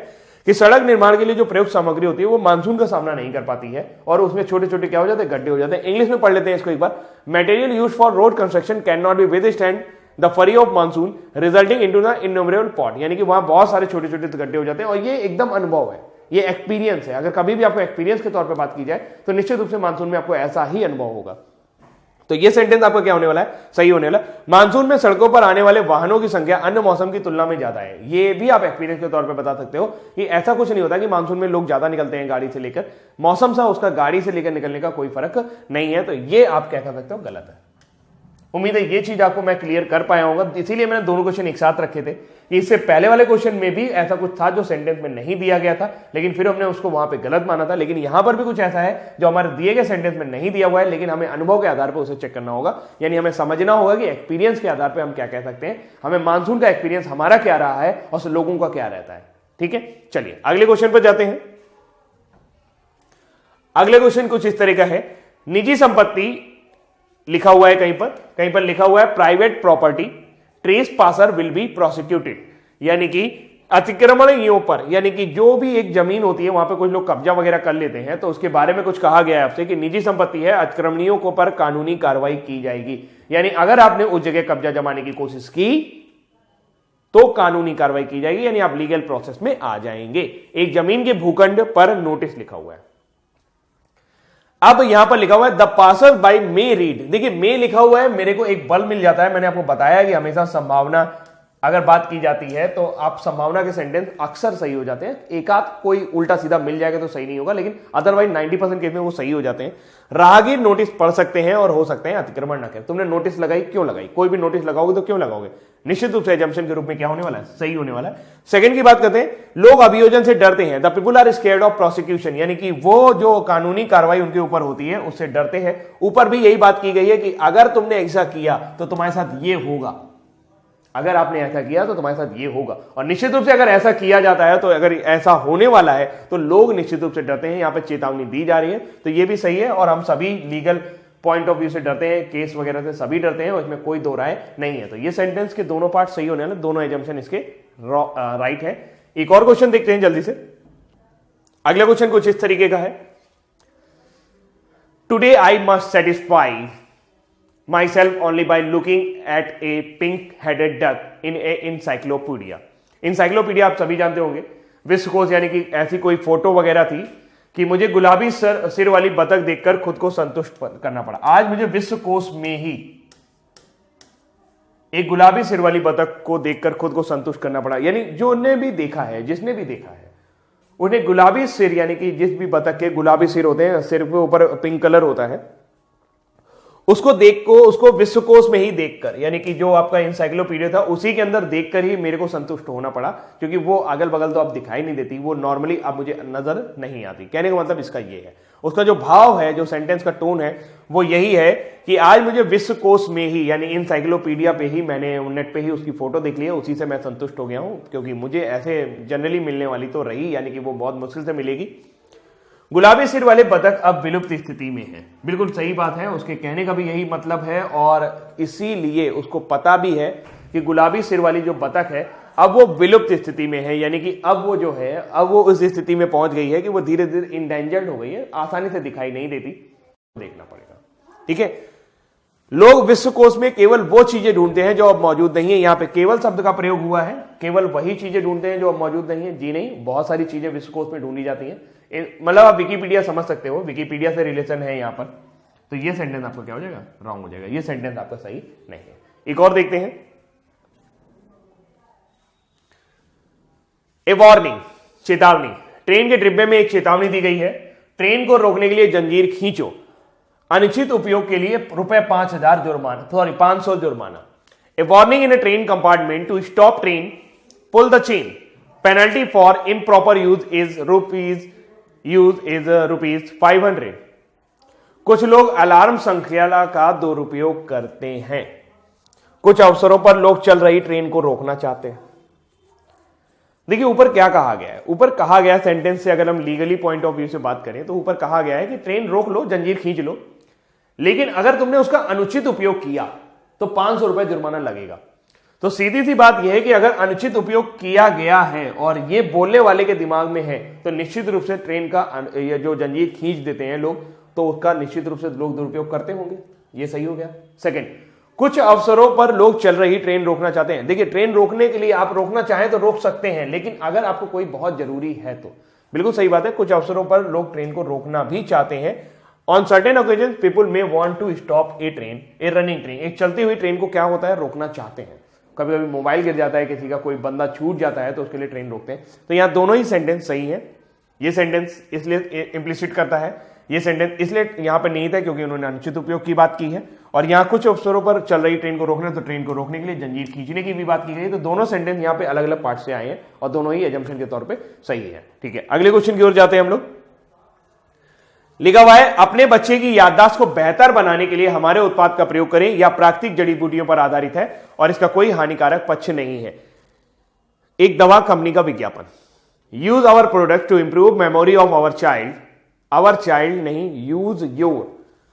कि सड़क निर्माण के लिए जो प्रयुक्त सामग्री होती है वो मानसून का सामना नहीं कर पाती है, और उसमें छोटे छोटे क्या हो जाते हैं, गड्ढे हो जाते हैं। इंग्लिश में पढ़ लेते हैं इसको एक बार। Material used for road construction can not be withstand the fury of monsoon resulting into the innumerable pot, यानी कि वहां बहुत सारे छोटे छोटे गड्ढे हो जाते हैं, और ये एकदम अनुभव है, ये एक्सपीरियंस है। अगर कभी भी आपको एक्सपीरियंस के तौर पर बात की जाए तो निश्चित रूप से मानसून में आपको ऐसा ही अनुभव होगा। तो ये सेंटेंस आपका क्या होने वाला है, सही होने वाला। मानसून में सड़कों पर आने वाले वाहनों की संख्या अन्य मौसम की तुलना में ज्यादा है। ये भी आप एक्सपीरियंस के तौर पे बता सकते हो कि ऐसा कुछ नहीं होता कि मानसून में लोग ज्यादा निकलते हैं गाड़ी से लेकर, मौसम सा उसका गाड़ी से लेकर निकलने का कोई फर्क नहीं है। तो ये आप क्या कर सकते हो, गलत है। उम्मीद है ये चीज आपको मैं क्लियर कर पाया होगा, इसीलिए मैंने दोनों क्वेश्चन एक साथ रखे थे कि इससे पहले वाले क्वेश्चन में भी ऐसा कुछ था जो सेंटेंस में नहीं दिया गया था, लेकिन फिर हमने उसको वहां पे गलत माना था। लेकिन यहां पर भी कुछ ऐसा है जो हमारे दिए गए सेंटेंस में नहीं दिया हुआ है, लेकिन हमें अनुभव के आधार पर उसे चेक करना होगा, यानी हमें समझना होगा कि एक्सपीरियंस के आधार पर हम क्या कह सकते हैं, हमें मानसून का एक्सपीरियंस हमारा क्या रहा है और लोगों का क्या रहता है। ठीक है, चलिए अगले क्वेश्चन पर जाते हैं। अगले क्वेश्चन कुछ इस तरह का है, निजी संपत्ति लिखा हुआ है, कहीं पर लिखा हुआ है private property trace passer will be prosecuted, यानी कि अतिक्रमणियों पर, यानी कि जो भी एक जमीन होती है वहां पे कुछ लोग कब्जा वगैरह कर लेते हैं, तो उसके बारे में कुछ कहा गया है आपसे कि निजी संपत्ति है, अतिक्रमणियों को पर कानूनी कार्रवाई की जाएगी। यानी अगर आपने उस जगह कब्जा जमाने की कोशिश की तो कानूनी कार्रवाई की जाएगी, यानी आप लीगल प्रोसेस में आ जाएंगे। एक जमीन के भूखंड पर नोटिस लिखा हुआ है। अब यहां पर लिखा हुआ है the passer by may read, देखिए मे लिखा हुआ है, मेरे को एक बल मिल जाता है। मैंने आपको बताया कि हमेशा संभावना अगर बात की जाती है तो आप संभावना के सेंटेंस अक्सर सही हो जाते हैं, एक आध कोई उल्टा सीधा मिल जाएगा तो सही नहीं होगा, लेकिन अदरवाइज 90% केस में वो सही हो जाते हैं। राहगीर नोटिस पढ़ सकते हैं और हो सकते हैं अतिक्रमण न करें। तुमने नोटिस लगाई, क्यों लगाई? कोई भी नोटिस लगाओगे तो क्यों लगाओगे? निश्चित रूप से एजम्पशन के रूप में क्या होने वाला है, सही होने वाला है। सेकंड की बात करते हैं, लोग अभियोजन से डरते हैं, the people are scared of prosecution, यानी कि वो जो कानूनी कार्रवाई उनके ऊपर होती है उससे डरते हैं। ऊपर भी यही बात की गई है कि अगर तुमने ऐसा किया तो तुम्हारे साथ ये होगा, अगर आपने ऐसा किया तो तुम्हारे साथ ये होगा। और निश्चित रूप से अगर ऐसा किया जाता है तो अगर ऐसा होने वाला है तो लोग निश्चित रूप से डरते हैं। यहां पर चेतावनी दी जा रही है, तो ये भी सही है, और हम सभी लीगल पॉइंट ऑफ व्यू से डरते हैं, केस वगैरह से सभी डरते हैं, और इसमें कोई दो राय नहीं है। तो ये सेंटेंस के दोनों पार्ट सही होने वाले, दोनों एजम्पशन इसके राइट है। एक और क्वेश्चन देखते हैं जल्दी से। अगला क्वेश्चन कुछ इस तरीके का है, today I must satisfy myself only by looking at a pink-headed duck in a encyclopedia। encyclopedia आप सभी जानते होंगे, विश्वकोश, यानी कि ऐसी कोई फोटो वगैरह थी कि मुझे गुलाबी सिर वाली बतख देखकर खुद को संतुष्ट करना पड़ा। आज मुझे विश्वकोश में ही एक गुलाबी सिर वाली बतख को देखकर खुद को संतुष्ट करना पड़ा, यानी जो उन्हें भी देखा है, जिसने भी देखा है, उन्हें गुलाबी सिर, यानी कि जिस भी बतख के गुलाबी सिर होते हैं, सिर के ऊपर पिंक कलर होता है, उसको विश्वकोश में ही देखकर, यानी कि जो आपका इंसाइक्लोपीडिया था उसी के अंदर देखकर ही मेरे को संतुष्ट होना पड़ा, क्योंकि वो अगल बगल तो अब दिखाई नहीं देती, वो नॉर्मली अब मुझे नजर नहीं आती। कहने का मतलब इसका ये है, उसका जो भाव है, जो सेंटेंस का टोन है, वो यही है कि आज मुझे विश्वकोश में ही, यानी इंसाइक्लोपीडिया पे ही, मैंने नेट पे ही उसकी फोटो देख ली है, उसी से मैं संतुष्ट हो गया हूं, क्योंकि मुझे ऐसे जनरली मिलने वाली तो रही, यानी कि वो बहुत मुश्किल से मिलेगी। गुलाबी सिर वाले बतख अब विलुप्त स्थिति में है। बिल्कुल सही बात है, उसके कहने का भी यही मतलब है, और इसीलिए उसको पता भी है कि गुलाबी सिर वाली जो बतख है अब वो विलुप्त स्थिति में है, यानी कि अब वो जो है, अब वो उस स्थिति में पहुंच गई है कि वो धीरे धीरे इंडेंजर्ड हो गई है, आसानी से दिखाई नहीं देती, देखना पड़ेगा। ठीक है, लोग विश्वकोश में केवल वो चीजें ढूंढते हैं जो अब मौजूद नहीं है। यहां पे केवल शब्द का प्रयोग हुआ है, केवल वही चीजें ढूंढते हैं जो अब मौजूद नहीं है। जी नहीं, बहुत सारी चीजें विश्वकोश में ढूंढी जाती हैं, मतलब आप विकिपीडिया समझ सकते हो, विकिपीडिया से रिलेशन है यहां पर, तो ये सेंटेंस आपका क्या हो जाएगा, रॉन्ग हो जाएगा, ये सेंटेंस आपका सही नहीं है। एक और देखते हैं, ए वार्निंग, चेतावनी। ट्रेन के डिब्बे में एक चेतावनी दी गई है, ट्रेन को रोकने के लिए जंजीर खींचो, अनुचित उपयोग के लिए ₹5,000 जुर्माना, सॉरी 500 जुर्माना। A warning in a train compartment to stop train, pull the chain, penalty for improper use is ₹500। कुछ लोग अलार्म श्रृंखला का दुरुपयोग करते हैं। कुछ अवसरों पर लोग चल रही ट्रेन को रोकना चाहते हैं। देखिए ऊपर क्या कहा गया है, ऊपर कहा गया सेंटेंस से अगर हम लीगली पॉइंट ऑफ व्यू से बात करें तो ऊपर कहा गया है कि ट्रेन रोक लो, जंजीर खींच लो, लेकिन अगर तुमने उसका अनुचित उपयोग किया तो ₹500 जुर्माना लगेगा। तो सीधी सी बात यह है कि अगर अनुचित उपयोग किया गया है और ये बोलने वाले के दिमाग में है तो निश्चित रूप से ट्रेन का जो जंजीर खींच देते हैं लोग, तो उसका निश्चित रूप से लोग दुरुपयोग करते होंगे। ये सही हो गया। सेकंड, कुछ अवसरों पर लोग चल रही ट्रेन रोकना चाहते हैं। देखिए ट्रेन रोकने के लिए आप रोकना चाहें तो रोक सकते हैं, लेकिन अगर आपको कोई बहुत जरूरी है तो, बिल्कुल सही बात है, कुछ अवसरों पर लोग ट्रेन को रोकना भी चाहते हैं। On certain occasion people may want to stop a train, a running train, एक चलती हुई ट्रेन को क्या होता है, रोकना चाहते हैं। कभी कभी मोबाइल गिर जाता है किसी का, कोई बंदा छूट जाता है तो उसके लिए ट्रेन रोकते हैं। तो यहां दोनों ही सेंटेंस सही है। ये सेंटेंस इसलिए इंप्लिसिट करता है, ये सेंटेंस इसलिए यहां पर निहित है क्योंकि उन्होंने अनुचित उपयोग की बात की है, और यहां कुछ अवसरों पर चल रही ट्रेन को रोकना, तो ट्रेन को रोकने के लिए जंजीर खींचने की भी बात की गई। तो दोनों सेंटेंस यहां पे अलग अलग पार्ट से आए हैं और दोनों ही एजम्पशन के तौर पे सही है। ठीक है, अगले क्वेश्चन की ओर जाते हैं हम लोग। लिखा हुआ है, अपने बच्चे की याददाश्त को बेहतर बनाने के लिए हमारे उत्पाद का प्रयोग करें, या प्राकृतिक जड़ी बूटियों पर आधारित है और इसका कोई हानिकारक पक्ष नहीं है। एक दवा कंपनी का विज्ञापन। Use our product to improve memory of our child, our child नहीं, use your,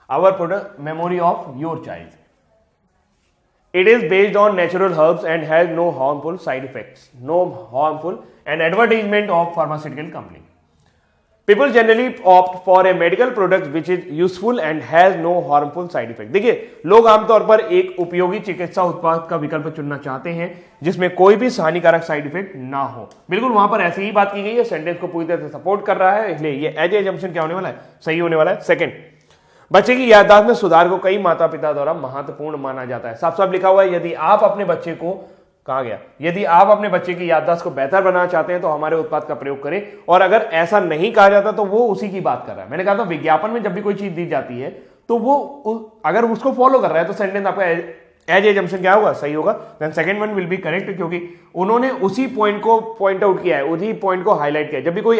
our product memory of your child. It is based on natural herbs and has no harmful side effects, no harmful, and advertisement of pharmaceutical company. People generally opt for a medical product which is useful and has no harmful side effect। देखिए लोग आमतौर पर एक उपयोगी चिकित्सा उत्पाद का विकल्प चुनना चाहते हैं जिसमें कोई भी हानिकारक साइड इफेक्ट ना हो। बिल्कुल वहां पर ऐसी ही बात की गई है, सेंटेंस को पूरी तरह से सपोर्ट कर रहा है, इसलिए ये एज एजम्पशन क्या होने वाला है, सही होने वाला है। सेकंड, बच्चे की याददाश्त में सुधार को कई माता पिता द्वारा महत्वपूर्ण माना जाता है। साफ साफ लिखा हुआ है, यदि आप अपने बच्चे को, कहा गया, यदि आप अपने बच्चे की याददाश्त को बेहतर बनाना चाहते हैं तो हमारे उत्पाद का प्रयोग करें, और अगर ऐसा नहीं कहा जाता तो वो उसी की बात कर रहा है। मैंने कहा था विज्ञापन में जब भी कोई चीज दी जाती है तो वो अगर उसको फॉलो कर रहा है तो सेंटेंस आपका एज एजम्पशन क्या होगा, सही होगा। Then second one will be correct, क्योंकि उन्होंने उसी पॉइंट को पॉइंट आउट किया है, उसी पॉइंट को हाईलाइट किया है। जब भी कोई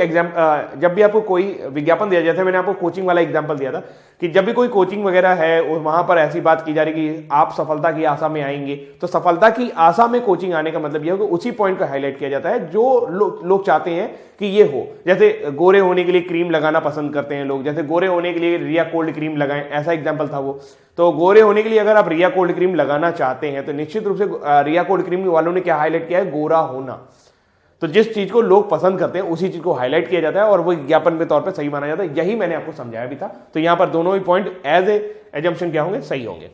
जब भी आपको कोई विज्ञापन दिया जाता है, मैंने आपको कोचिंग वाला एग्जांपल दिया था कि जब भी कोई कोचिंग वगैरह है वहां पर ऐसी बात की जा रही कि आप सफलता की आशा में आएंगे, तो सफलता की आशा में कोचिंग आने का मतलब यह है कि उसी पॉइंट को हाईलाइट किया जाता है जो लोग चाहते हैं कि ये हो। जैसे गोरे होने के लिए क्रीम लगाना पसंद करते हैं लोग, जैसे गोरे होने के लिए रिया कोल्ड क्रीम लगाएं, ऐसा एग्जाम्पल था वो। तो गोरे होने के लिए अगर आप रिया कोल्ड क्रीम लगाना चाहते हैं तो निश्चित रूप से रिया कोल्ड क्रीम वालों ने क्या हाईलाइट किया है, गोरा होना। तो जिस चीज को लोग पसंद करते हैं उसी चीज को हाईलाइट किया जाता है और वो विज्ञापन के तौर पे सही माना जाता है। यही मैंने आपको समझाया भी था। तो यहां पर दोनों ही पॉइंट एज ए एजम्पशन क्या होंगे, सही होंगे।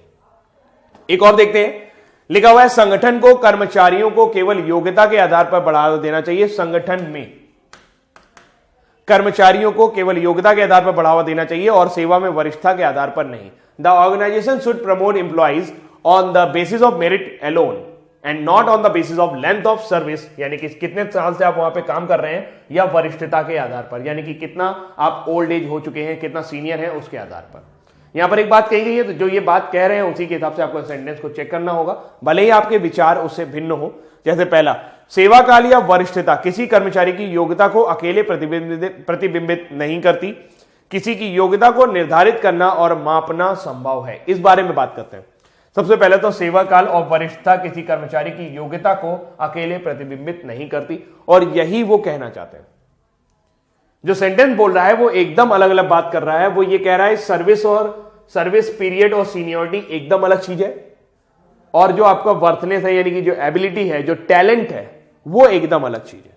एक और देखते हैं, लिखा हुआ है संगठन को कर्मचारियों को केवल योग्यता के आधार पर बढ़ावा देना चाहिए। संगठन में कर्मचारियों को केवल योग्यता के आधार पर बढ़ावा देना चाहिए और सेवा में वरिष्ठता के आधार पर नहीं। The organization should promote employees on the basis of merit alone and not on the basis of length of service, यानी कि कितने साल से आप वहां पे काम कर रहे हैं, या वरिष्ठता के आधार पर, यानी कि कितना आप ओल्ड एज हो चुके हैं, कितना सीनियर है, उसके आधार पर। यहां पर एक बात कही गई है, तो जो ये बात कह रहे हैं उसी के हिसाब से आपको सेंटेंस को चेक करना होगा, भले ही आपके विचार उससे भिन्न हो। जैसे पहला, सेवा काल या वरिष्ठता किसी कर्मचारी की योग्यता को अकेले प्रतिबिंबित नहीं करती, किसी की योग्यता को निर्धारित करना और मापना संभव है। इस बारे में बात करते हैं। सबसे पहले तो सेवा काल और वरिष्ठता किसी कर्मचारी की योग्यता को अकेले प्रतिबिंबित नहीं करती, और यही वो कहना चाहते हैं। जो सेंटेंस बोल रहा है वो एकदम अलग अलग बात कर रहा है। वो ये कह रहा है सर्विस पीरियड और सीनियरिटी एकदम अलग चीज है, और जो आपका वर्थनेस है, यानी कि जो एबिलिटी है, जो टैलेंट है, वो एकदम अलग चीज है।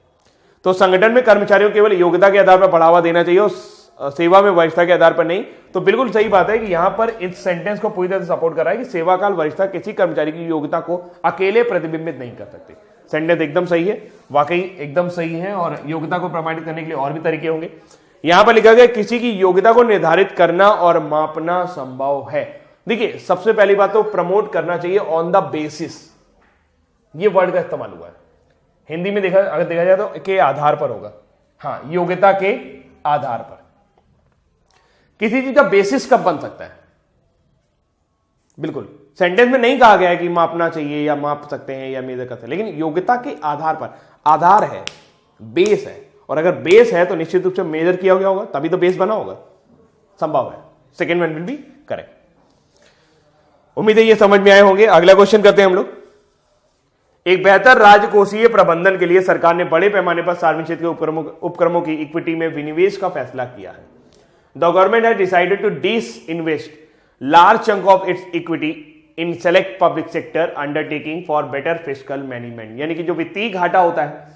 तो संगठन में कर्मचारियों को केवल योग्यता के आधार पर बढ़ावा देना चाहिए और सेवा में वरिष्ठता के आधार पर नहीं। तो बिल्कुल सही बात है कि यहां पर इस सेंटेंस को पूरी तरह से सपोर्ट कर रहा है कि सेवा काल वरिष्ठता किसी कर्मचारी की योग्यता को अकेले प्रतिबिंबित नहीं कर सकती। सेंटेंस एकदम सही है, वाकई एकदम सही है, और योग्यता को प्रमाणित करने के लिए और भी तरीके होंगे। यहां पर लिखा गया किसी की योग्यता को निर्धारित करना और मापना संभव है। देखिए, सबसे पहली बात तो प्रमोट करना चाहिए ऑन द बेसिस, ये वर्ड का इस्तेमाल हुआ है। हिंदी में अगर देखा जाए तो के आधार पर होगा। हां, योग्यता के आधार पर। किसी चीज का बेसिस कब बन सकता है? बिल्कुल सेंटेंस में नहीं कहा गया है कि मापना चाहिए या माप सकते हैं या मेजर कर सकते हैं, लेकिन योग्यता के आधार पर। आधार है, बेस है, और अगर बेस है तो निश्चित रूप से मेजर किया गया होगा, तभी तो बेस बना होगा। संभव है। Second one will be correct. उम्मीद है ये समझ में आए होंगे। अगला क्वेश्चन करते हैं हम लोग। एक बेहतर राजकोषीय प्रबंधन के लिए सरकार ने बड़े पैमाने पर सार्वजनिक क्षेत्र के उपक्रमों की इक्विटी में विनिवेश का फैसला किया है। The government has decided to disinvest large chunk of its equity in select public sector undertaking for better fiscal management। यानी कि जो वित्तीय घाटा होता है,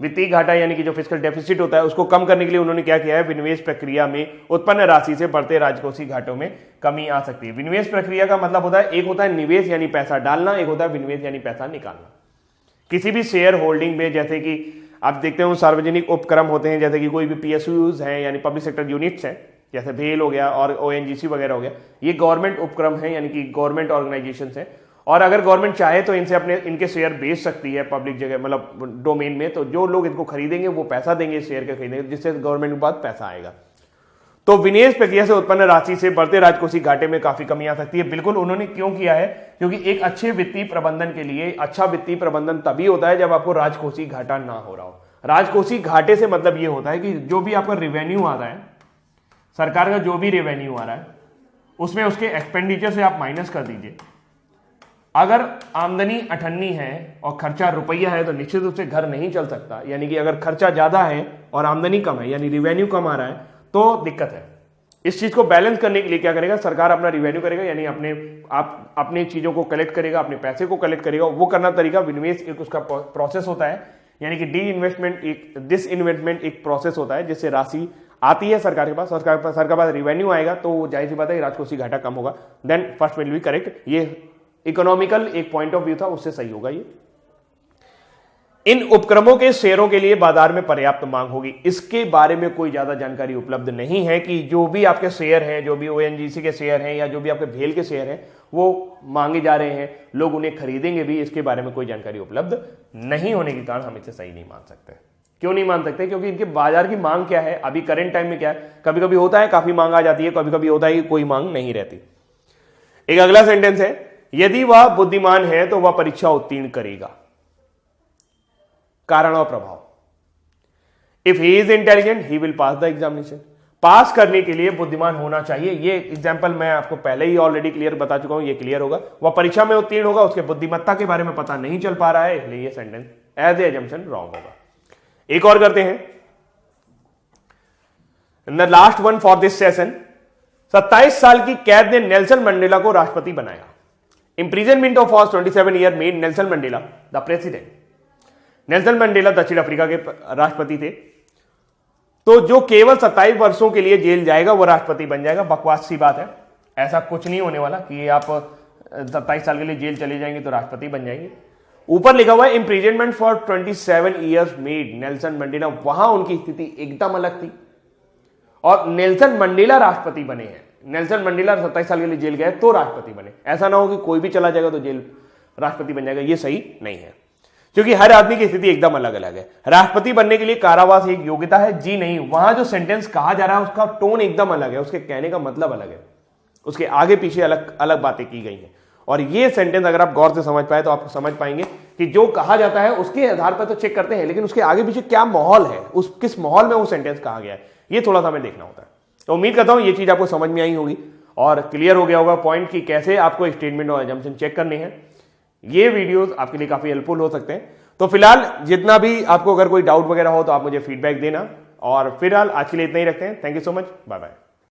वित्तीय घाटा यानी कि जो फिस्कल डेफिसिट होता है, उसको कम करने के लिए उन्होंने क्या किया है, विनिवेश प्रक्रिया में उत्पन्न राशि से बढ़ते राजकोषीय घाटों में कमी आ सकती है। विनिवेश प्रक्रिया का मतलब होता है, एक होता है निवेश यानी पैसा डालना, एक होता है विनिवेश यानी पैसा निकालना। किसी भी शेयर होल्डिंग में, जैसे कि आप देखते हो सार्वजनिक उपक्रम होते हैं, जैसे कि कोई भी पीएसयूज हैं यानी पब्लिक सेक्टर यूनिट्स हैं, जैसे भेल हो गया और ओएनजीसी वगैरह हो गया, ये गवर्नमेंट उपक्रम है यानी कि गवर्नमेंट ऑर्गेनाइजेशन है। और अगर गवर्नमेंट चाहे तो इनके शेयर बेच सकती है पब्लिक जगह, मतलब डोमेन में। तो जो लोग इनको खरीदेंगे वो पैसा देंगे शेयर के खरीदेंगे, जिससे गवर्नमेंट के पास पैसा आएगा। तो विनिवेश प्रक्रिया से उत्पन्न राशि से बढ़ते राजकोषीय घाटे में काफी कमी आ सकती है। बिल्कुल उन्होंने क्यों किया है? क्योंकि एक अच्छे वित्तीय प्रबंधन के लिए, अच्छा वित्तीय प्रबंधन तभी होता है जब आपको राजकोषीय घाटा ना हो रहा हो। राजकोषीय घाटे से मतलब ये होता है कि जो भी आपका रेवेन्यू आ रहा है, सरकार का जो भी रेवेन्यू आ रहा है, उसमें उसके एक्सपेंडिचर से आप माइनस कर दीजिए। अगर आमदनी 98 है और खर्चा रुपया है तो निश्चित रूप से घर नहीं चल सकता। यानी कि अगर खर्चा ज्यादा है और आमदनी कम है, यानी रेवेन्यू कम आ रहा है, तो दिक्कत है। इस चीज को बैलेंस करने के लिए क्या करेगा? सरकार अपना रेवेन्यू करेगा, यानी अपने चीजों को कलेक्ट करेगा, अपने पैसे को कलेक्ट करेगा। वो करना तरीका विनिवेश एक उसका प्रोसेस होता है, यानी कि डिसइन्वेस्टमेंट एक प्रोसेस होता है, जिससे राशि आती है सरकार के पास, सरकार के पास रेवेन्यू आएगा, तो जाहिर सी बात है राजकोषीय घाटा कम होगा। Then first will be correct. ये इकोनॉमिकल एक पॉइंट ऑफ व्यू था, उससे सही होगा ये। इन उपक्रमों के शेयरों के लिए बाजार में पर्याप्त मांग होगी। इसके बारे में कोई ज्यादा जानकारी उपलब्ध नहीं है कि जो भी आपके शेयर हैं, जो भी ओएनजीसी के शेयर हैं या जो भी आपके भेल के शेयर हैं, वो मांगे जा रहे हैं, लोग उन्हें खरीदेंगे भी, इसके बारे में कोई जानकारी उपलब्ध नहीं होने के कारण हम इसे सही नहीं मान सकते। क्यों नहीं मान सकते? क्योंकि इनके बाजार की मांग क्या है, अभी करंट टाइम में क्या है, कभी कभी होता है काफी मांग आ जाती है, कभी कभी होता है कि कोई मांग नहीं रहती। एक अगला सेंटेंस है, यदि वह बुद्धिमान है तो वह परीक्षा उत्तीर्ण करेगा। कारण और प्रभाव। If he is intelligent he will pass the examination. Pass करने के लिए बुद्धिमान होना चाहिए। ये एग्जाम्पल मैं आपको पहले ही ऑलरेडी क्लियर बता चुका हूं, ये क्लियर होगा। वह परीक्षा में उत्तीर्ण होगा, उसके बुद्धिमत्ता के बारे में पता नहीं चल पा रहा है, इसलिए ये sentence as a assumption wrong होगा। एक और करते हैं, the last one for this session. 27 साल की कैद ने नेल्सन मंडेला को राष्ट्रपति बनाया। Imprisonment of 27 years made Nelson Mandela the president। Nelson Mandela दक्षिण अफ्रीका के राष्ट्रपति थे। तो जो केवल 27 वर्षों के लिए जेल जाएगा वो राष्ट्रपति बन जाएगा। बकवास सी बात है, ऐसा कुछ नहीं होने वाला कि आप 27 साल के लिए जेल चले जाएंगे तो राष्ट्रपति बन जाएंगे। ऊपर लिखा हुआ है imprisonment for 27 years made Nelson Mandela. वहां उनकी स्थिति एकदम अलग थी और नेल्सन मंडेला राष्ट्रपति बने हैं। नेल्सन मंडेला 27 साल के लिए जेल गए तो राष्ट्रपति बने। ऐसा ना हो कि कोई भी चला जाएगा तो जेल राष्ट्रपति बन जाएगा, ये सही नहीं है, क्योंकि हर आदमी की स्थिति एकदम अलग अलग है। राष्ट्रपति बनने के लिए कारावास एक योग्यता है जी नहीं, वहां जो सेंटेंस कहा जा रहा है उसका टोन एकदम अलग है, उसके कहने का मतलब अलग है, उसके आगे पीछे अलग अलग बातें की गई हैं। और ये सेंटेंस अगर आप गौर से समझ पाए तो आप समझ पाएंगे कि जो कहा जाता है उसके आधार पर तो चेक करते हैं, लेकिन उसके आगे पीछे क्या माहौल है, उस किस माहौल में वो सेंटेंस कहा गया है, ये थोड़ा सा हमें देखना होता है। तो उम्मीद करता हूं ये चीज आपको समझ में आई होगी और क्लियर हो गया होगा पॉइंट कि कैसे आपको स्टेटमेंट और अजम्पशन चेक करने हैं। ये वीडियोस आपके लिए काफी हेल्पफुल हो सकते हैं। तो फिलहाल जितना भी आपको अगर कोई डाउट वगैरह हो तो आप मुझे फीडबैक देना, और फिलहाल आज के लिए इतना ही रखते हैं। Thank you so much, bye bye.